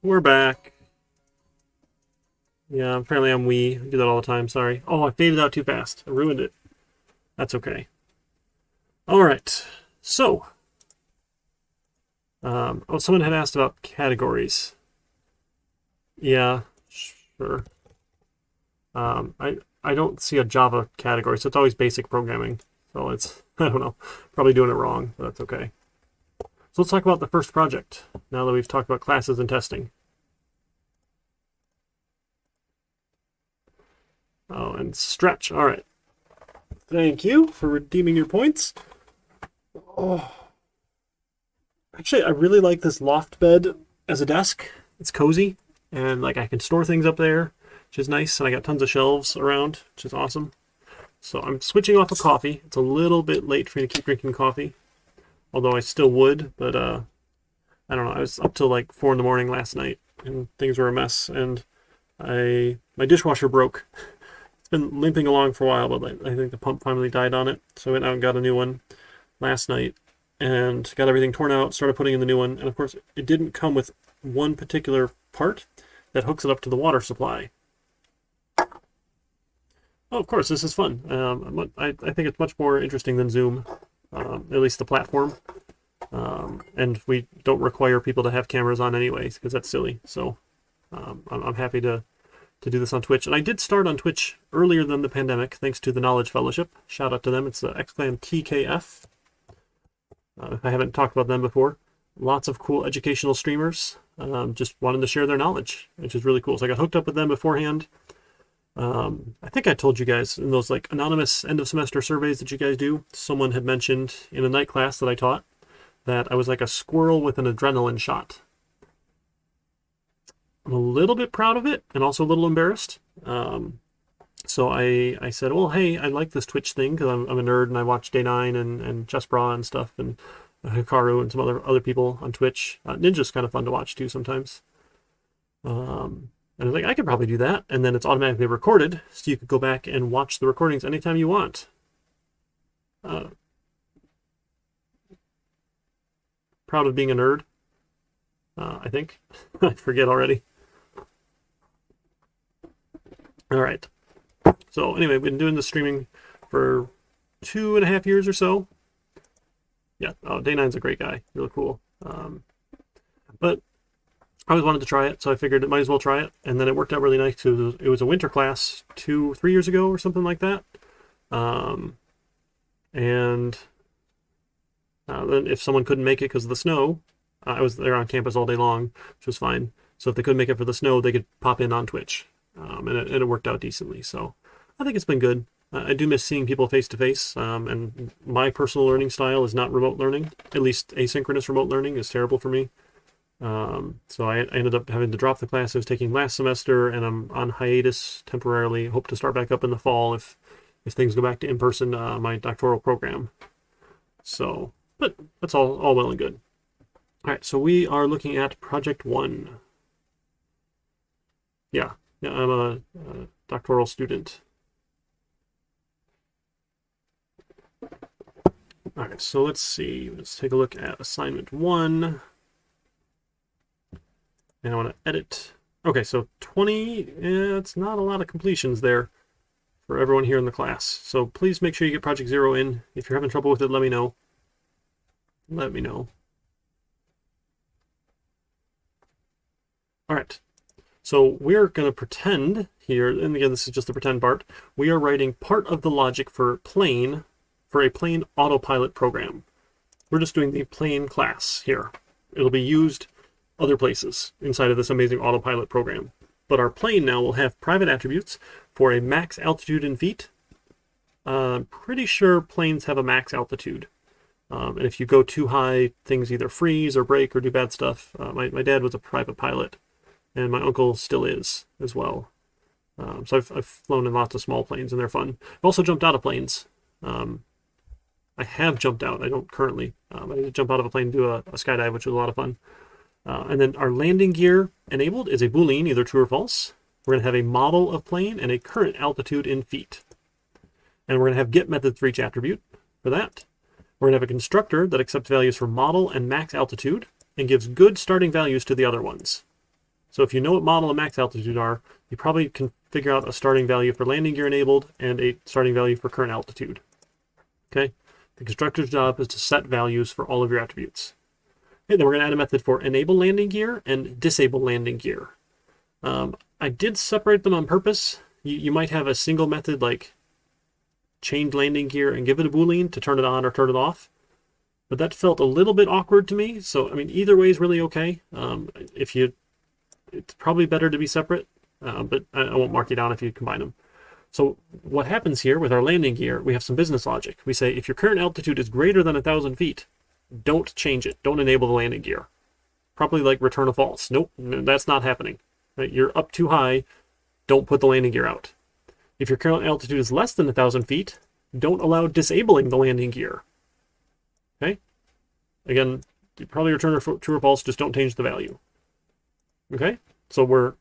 Speaker 1: we're back. Yeah, apparently I'm we. I do that all the time, sorry. Oh, I faded out too fast. I ruined it. That's okay. Alright, so. Someone had asked about categories. Yeah, sure. I don't see a Java category, so it's always basic programming. So it's, I don't know, probably doing it wrong, but that's okay. So let's talk about the first project, now that we've talked about classes and testing. Oh, and stretch. All right. Thank you for redeeming your points. Oh. Actually, I really like this loft bed as a desk. It's cozy, and like I can store things up there, which is nice, and I got tons of shelves around, which is awesome. So I'm switching off of coffee. It's a little bit late for me to keep drinking coffee, although I still would, but I don't know. I was up till like 4 in the morning last night, and things were a mess, and my dishwasher broke. It's been limping along for a while, but I think the pump finally died on it, so I went out and got a new one last night, and got everything torn out, started putting in the new one, and of course it didn't come with one particular part that hooks it up to the water supply. Oh, of course, this is fun. I think it's much more interesting than Zoom, at least the platform. And we don't require people to have cameras on anyways, because that's silly. So I'm happy to do this on Twitch. And I did start on Twitch earlier than the pandemic, thanks to the Knowledge Fellowship. Shout out to them. It's the !TKF. If I haven't talked about them before. Lots of cool educational streamers. Just wanting to share their knowledge, which is really cool. So I got hooked up with them beforehand. I think I told you guys in those like anonymous end of semester surveys that you guys do, someone had mentioned in a night class that I taught that I was like a squirrel with an adrenaline shot. I'm a little bit proud of it and also a little embarrassed. So I said, well, hey, I like this Twitch thing because I'm a nerd and I watch Day9 and Chessbra and stuff and Hikaru and some other people on Twitch. Ninja's kind of fun to watch too sometimes. And I was like, I could probably do that. And then it's automatically recorded, so you could go back and watch the recordings anytime you want. Proud of being a nerd, I think. I forget already. All right. So anyway, we've been doing the streaming for 2.5 years or so. Yeah, Day9's a great guy. Really cool. But I always wanted to try it, so I figured it might as well try it. And then it worked out really nice because it was a winter class 2-3 years ago or something like that. And then if someone couldn't make it because of the snow, I was there on campus all day long, which was fine. So if they couldn't make it for the snow, they could pop in on Twitch. And it worked out decently. So I think it's been good. I do miss seeing people face to face. And my personal learning style is not remote learning. At least asynchronous remote learning is terrible for me. So I ended up having to drop the class I was taking last semester, and I'm on hiatus temporarily. Hope to start back up in the fall if things go back to in-person, my doctoral program. So, but that's all well and good. All right, so we are looking at Project 1. Yeah, I'm a doctoral student. All right, so let's see. Let's take a look at assignment 1. And I want to edit. Okay, so 20, it's not a lot of completions there for everyone here in the class. So please make sure you get Project 0 in. If you're having trouble with it, let me know. Let me know. All right, so we're going to pretend here, and again, this is just the pretend part. We are writing part of the logic for a plain autopilot program. We're just doing the plain class here. It'll be used other places inside of this amazing autopilot program. But our plane now will have private attributes for a max altitude in feet. I'm pretty sure planes have a max altitude. And if you go too high, things either freeze or break or do bad stuff. My dad was a private pilot, and my uncle still is as well. So I've flown in lots of small planes, and they're fun. I've also jumped out of planes. I have jumped out. I don't currently. I did jump out of a plane and do a skydive, which was a lot of fun. And then our landing gear enabled is a Boolean, either true or false. We're going to have a model of plane and a current altitude in feet. And we're going to have get method for each attribute for that. We're going to have a constructor that accepts values for model and max altitude. and gives good starting values to the other ones. So if you know what model and max altitude are, you probably can figure out a starting value for landing gear enabled and a starting value for current altitude. Okay? The constructor's job is to set values for all of your attributes. Okay, then we're going to add a method for enable landing gear and disable landing gear. I did separate them on purpose. You might have a single method like change landing gear and give it a Boolean to turn it on or turn it off. But that felt a little bit awkward to me. So, I mean, either way is really okay. It's probably better to be separate, but I won't mark you down if you combine them. So what happens here with our landing gear, we have some business logic. We say if your current altitude is greater than 1,000 feet, don't change it. Don't enable the landing gear. Probably like return a false. Nope, that's not happening. Right? You're up too high. Don't put the landing gear out. If your current altitude is less than 1,000 feet, don't allow disabling the landing gear. Okay? Again, you probably return a true or false, just don't change the value. Okay? So we're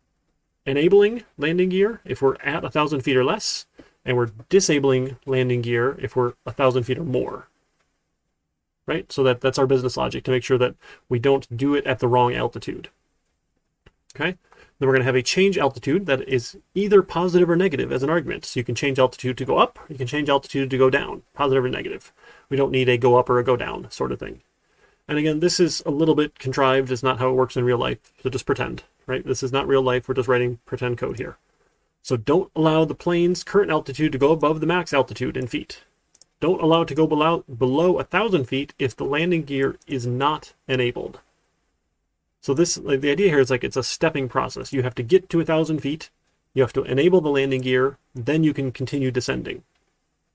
Speaker 1: enabling landing gear if we're at 1,000 feet or less, and we're disabling landing gear if we're 1,000 feet or more. Right? So that's our business logic to make sure that we don't do it at the wrong altitude. Okay? Then we're going to have a change altitude that is either positive or negative as an argument. So you can change altitude to go up, you can change altitude to go down, positive or negative. We don't need a go up or a go down sort of thing. And again, this is a little bit contrived. It's not how it works in real life. So just pretend, right? This is not real life. We're just writing pretend code here. So don't allow the plane's current altitude to go above the max altitude in feet. Don't allow it to go below 1,000 feet if the landing gear is not enabled. So this, like, the idea here is like it's a stepping process. You have to get to 1,000 feet. You have to enable the landing gear. Then you can continue descending.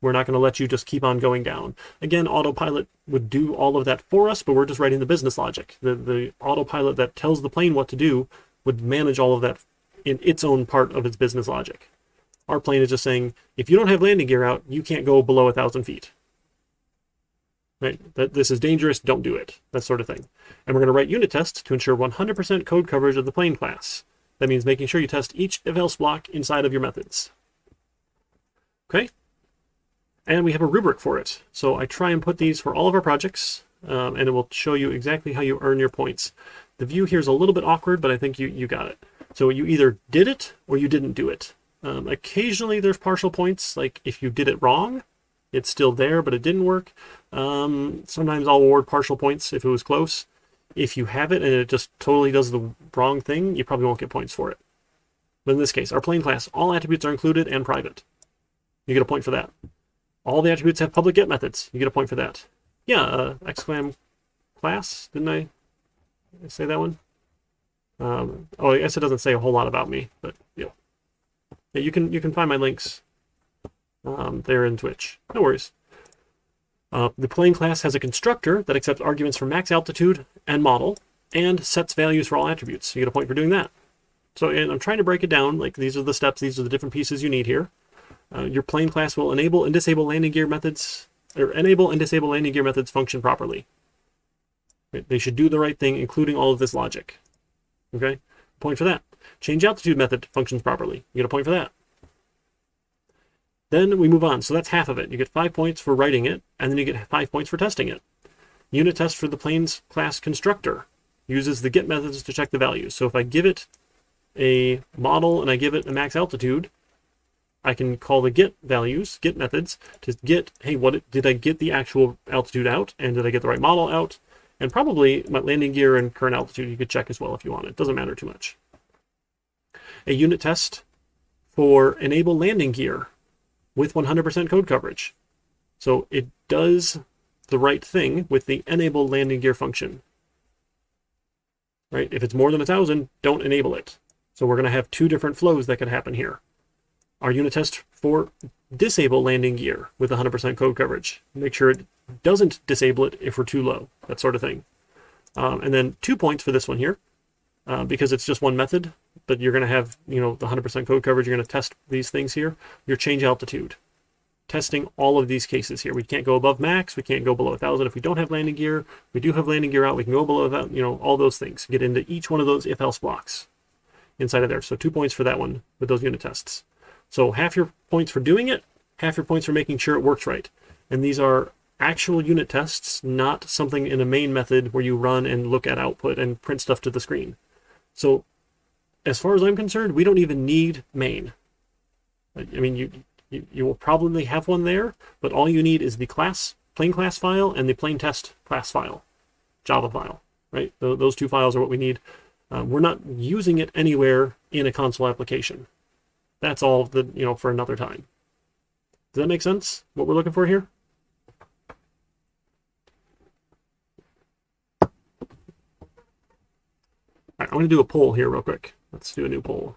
Speaker 1: We're not going to let you just keep on going down. Again, autopilot would do all of that for us, but we're just writing the business logic. The autopilot that tells the plane what to do would manage all of that in its own part of its business logic. Our plane is just saying, if you don't have landing gear out, you can't go below 1,000 feet. Right? This is dangerous, don't do it. That sort of thing. And we're going to write unit tests to ensure 100% code coverage of the plane class. That means making sure you test each if-else block inside of your methods. Okay? And we have a rubric for it. So I try and put these for all of our projects, and it will show you exactly how you earn your points. The view here is a little bit awkward, but I think you got it. So you either did it or you didn't do it. Occasionally there's partial points, like if you did it wrong, it's still there, but it didn't work. Sometimes I'll award partial points if it was close. If you have it and it just totally does the wrong thing, you probably won't get points for it. But in this case, our plane class, all attributes are included and private. You get a point for that. All the attributes have public get methods. You get a point for that. Yeah, exclam class, didn't I say that one? Oh, I guess it doesn't say a whole lot about me, but yeah. Yeah, you can find my links there in Twitch. No worries. The plane class has a constructor that accepts arguments from max altitude and model and sets values for all attributes. You get a point for doing that. So, and I'm trying to break it down. Like, these are the steps. These are the different pieces you need here. Your plane class will enable and disable landing gear methods, or enable and disable landing gear methods function properly. Right? They should do the right thing, including all of this logic. Okay? Point for that. Change altitude method functions properly. You get a point for that. Then we move on. So that's half of it. You get 5 points for writing it, and then you get 5 points for testing it. Unit test for the plane's class constructor uses the get methods to check the values. So if I give it a model and I give it a max altitude, I can call the get values, get methods, to get, hey, did I get the actual altitude out, and did I get the right model out? And probably my landing gear and current altitude you could check as well if you want. It doesn't matter too much. A unit test for enable landing gear with 100% code coverage. So it does the right thing with the enable landing gear function. Right? If it's more than 1,000, don't enable it. So we're going to have two different flows that could happen here. Our unit test for disable landing gear with 100% code coverage. Make sure it doesn't disable it if we're too low, that sort of thing. And then 2 points for this one here, because it's just one method, but you're going to have, the 100% code coverage. You're going to test these things here. Your change altitude. Testing all of these cases here. We can't go above max. We can't go below 1,000 if we don't have landing gear. We do have landing gear out. We can go below that, all those things. Get into each one of those if-else blocks inside of there. So 2 points for that one with those unit tests. So half your points for doing it, half your points for making sure it works right. And these are actual unit tests, not something in a main method where you run and look at output and print stuff to the screen. So as far as I'm concerned, we don't even need main. I mean, you will probably have one there, but all you need is the plain class file and the plain test class file, Java file, right? Those two files are what we need. We're not using it anywhere in a console application. That's all for another time. Does that make sense? What we're looking for here? All right, I'm going to do a poll here real quick. Let's do a new poll.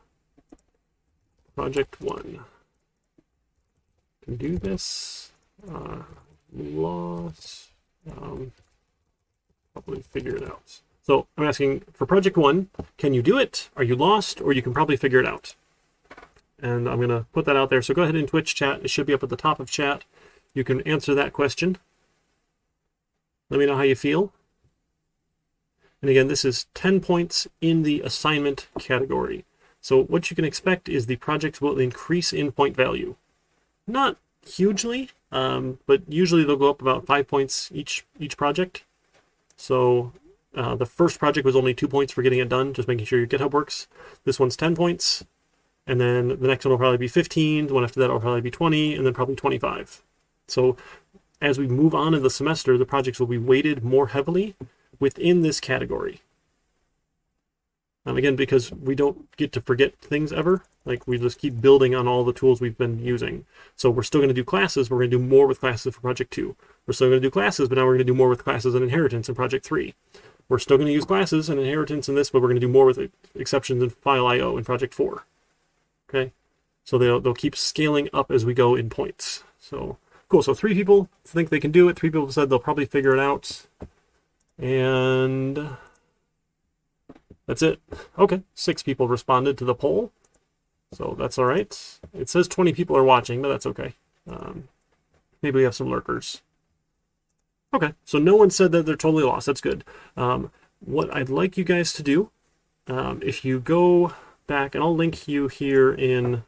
Speaker 1: Project 1. Can do this. Lost. Probably figure it out. So I'm asking for project 1, can you do it? Are you lost? Or you can probably figure it out. And I'm going to put that out there. So go ahead and Twitch chat. It should be up at the top of chat. You can answer that question. Let me know how you feel. And again, this is 10 points in the assignment category. So what you can expect is the projects will increase in point value. Not hugely, but usually they'll go up about 5 points each project. So the first project was only 2 points for getting it done, just making sure your GitHub works. This one's 10 points. And then the next one will probably be 15. The one after that will probably be 20, and then probably 25. So as we move on in the semester, the projects will be weighted more heavily within this category. Again, because we don't get to forget things ever. Like, we just keep building on all the tools we've been using. So we're still going to do classes. We're going to do more with classes for project 2. We're still going to do classes, but now we're going to do more with classes and inheritance in project 3. We're still going to use classes and inheritance in this, but we're going to do more with exceptions and file IO in project 4. Okay, so they'll keep scaling up as we go in points. So cool. So 3 people think they can do it. 3 people said they'll probably figure it out. And that's it. Okay, 6 people responded to the poll. So that's all right. It says 20 people are watching, but that's okay. Maybe we have some lurkers. Okay, so no one said that they're totally lost. That's good. What I'd like you guys to do, if you go back, and I'll link you here in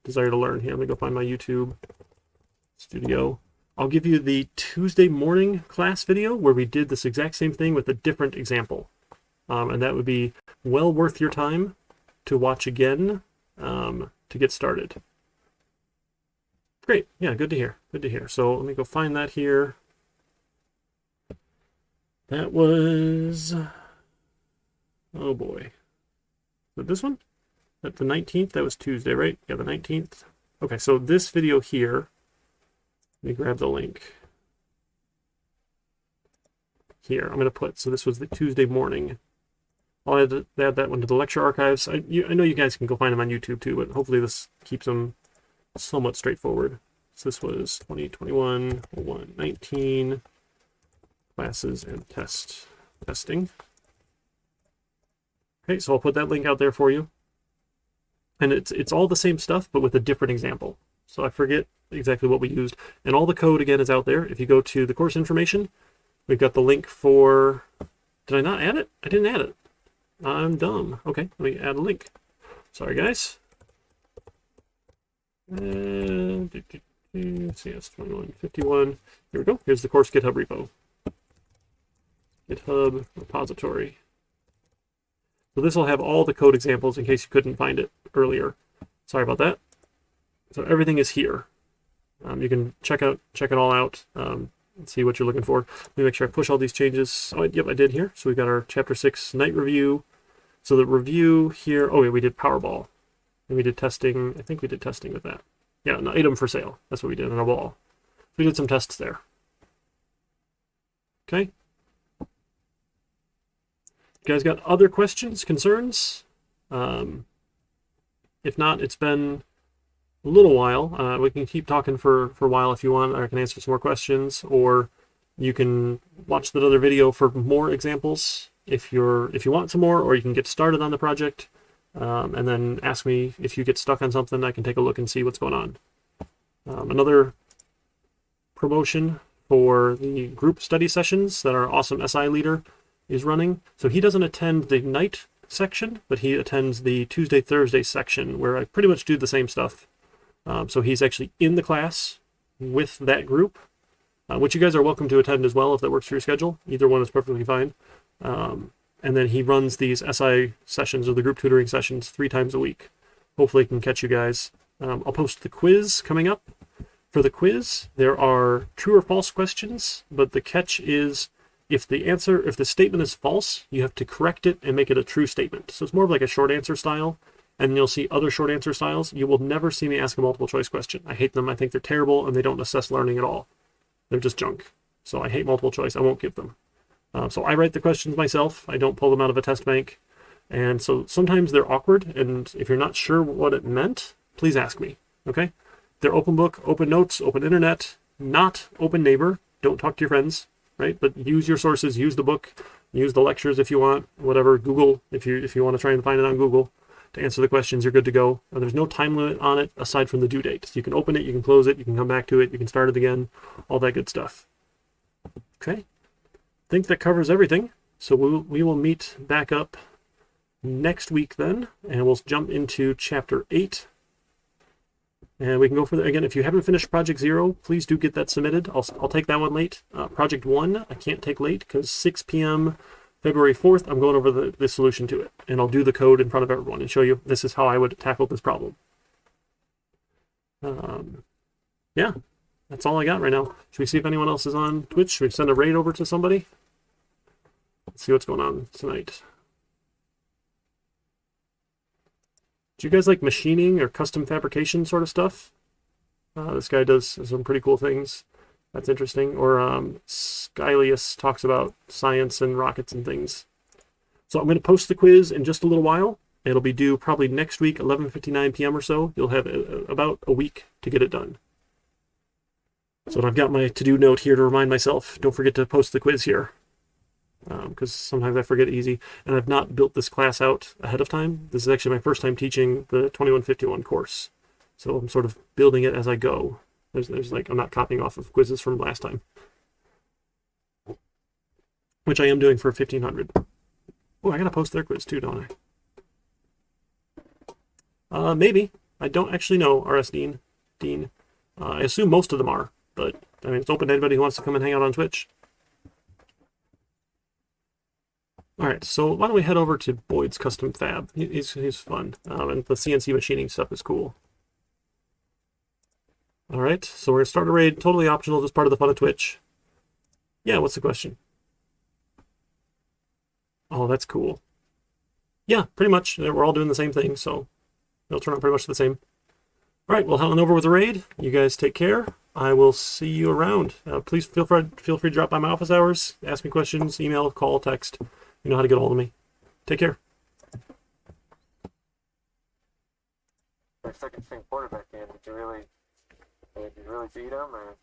Speaker 1: Desire to Learn. Here, let me go find my YouTube studio. I'll give you the Tuesday morning class video where we did this exact same thing with a different example. And that would be well worth your time to watch again to get started. Great. Yeah, good to hear. Good to hear. So let me go find that here. That was, oh boy. Is it this one? At the 19th? That was Tuesday, right? Yeah, the 19th. Okay, so this video here, let me grab the link. Here, I'm going to put, so this was the Tuesday morning. I'll add that one to the lecture archives. I know you guys can go find them on YouTube too, but hopefully this keeps them somewhat straightforward. So this was 2021, 119, classes and testing. Okay, so I'll put that link out there for you. And it's all the same stuff, but with a different example. So I forget exactly what we used. And all the code, again, is out there. If you go to the course information, we've got the link for... Did I not add it? I didn't add it. I'm dumb. Okay, let me add a link. Sorry, guys. CIS 2151. Here we go. Here's the course GitHub repo. GitHub repository. So this will have all the code examples in case you couldn't find it earlier. Sorry about that. So everything is here. You can check it all out and see what you're looking for. Let me make sure I push all these changes. Oh, yep, I did here. So we've got our Chapter 6 night review. So the review here, oh yeah, we did Powerball. And we did testing. I think we did testing with that. Yeah, an item for sale. That's what we did on our wall. We did some tests there. Okay. You guys got other questions, concerns? If not, it's been a little while. We can keep talking for a while if you want, or I can answer some more questions, or you can watch that other video for more examples if you want some more, or you can get started on the project and then ask me if you get stuck on something. I can take a look and see what's going on. Another promotion for the group study sessions that our awesome SI leader is running. So he doesn't attend the night section, but he attends the Tuesday, Thursday section where I pretty much do the same stuff. So he's actually in the class with that group, which you guys are welcome to attend as well if that works for your schedule. Either one is perfectly fine. And then he runs these SI sessions, or the group tutoring sessions, 3 times a week. Hopefully he can catch you guys. I'll post the quiz coming up. For the quiz, there are true or false questions, but the catch is if the statement is false, you have to correct it and make it a true statement. So it's more of like a short answer style, and you'll see other short answer styles. You will never see me ask a multiple choice question. I hate them. I think they're terrible, and they don't assess learning at all. They're just junk. So I hate multiple choice. I won't give them. So I write the questions myself. I don't pull them out of a test bank. And so sometimes they're awkward, and if you're not sure what it meant, please ask me, okay? They're open book, open notes, open internet, not open neighbor. Don't talk to your friends, right? But use your sources, use the book, use the lectures if you want, whatever, Google, if you want to try and find it on Google to answer the questions, you're good to go. There's no time limit on it aside from the due date. So you can open it, you can close it, you can come back to it, you can start it again, all that good stuff. Okay, I think that covers everything. So we will meet back up next week then, and we'll jump into chapter 8. And we can go further. Again, if you haven't finished Project 0, please do get that submitted. I'll take that one late. Project 1, I can't take late because 6 p.m. February 4th, I'm going over the solution to it. And I'll do the code in front of everyone and show you this is how I would tackle this problem. Yeah, that's all I got right now. Should we see if anyone else is on Twitch? Should we send a raid over to somebody? Let's see what's going on tonight. Do you guys like machining or custom fabrication sort of stuff? This guy does some pretty cool things. That's interesting. Or Skylius talks about science and rockets and things. So I'm going to post the quiz in just a little while. It'll be due probably next week, 11:59 p.m. or so. You'll have about a week to get it done. So I've got my to-do note here to remind myself, don't forget to post the quiz here. Because sometimes I forget easy, and I've not built this class out ahead of time. This is actually my first time teaching the 2151 course, so I'm sort of building it as I go. There's like, I'm not copying off of quizzes from last time, which I am doing for 1500. Oh, I gotta post their quiz too, don't I? Maybe. I don't actually know, RS Dean. I assume most of them are, but I mean, it's open to anybody who wants to come and hang out on Twitch. All right, so why don't we head over to Boyd's Custom Fab? He's fun, and the CNC machining stuff is cool. All right, so we're gonna start a raid, totally optional, just part of the fun of Twitch. Yeah, what's the question? Oh, that's cool. Yeah, pretty much. We're all doing the same thing, so it'll turn out pretty much the same. All right, well, heading over with the raid. You guys take care. I will see you around. Please feel free to drop by my office hours, ask me questions, email, call, text. You know how to get a hold of me. Take care.
Speaker 2: Their second string quarterback in, did you really beat him, or?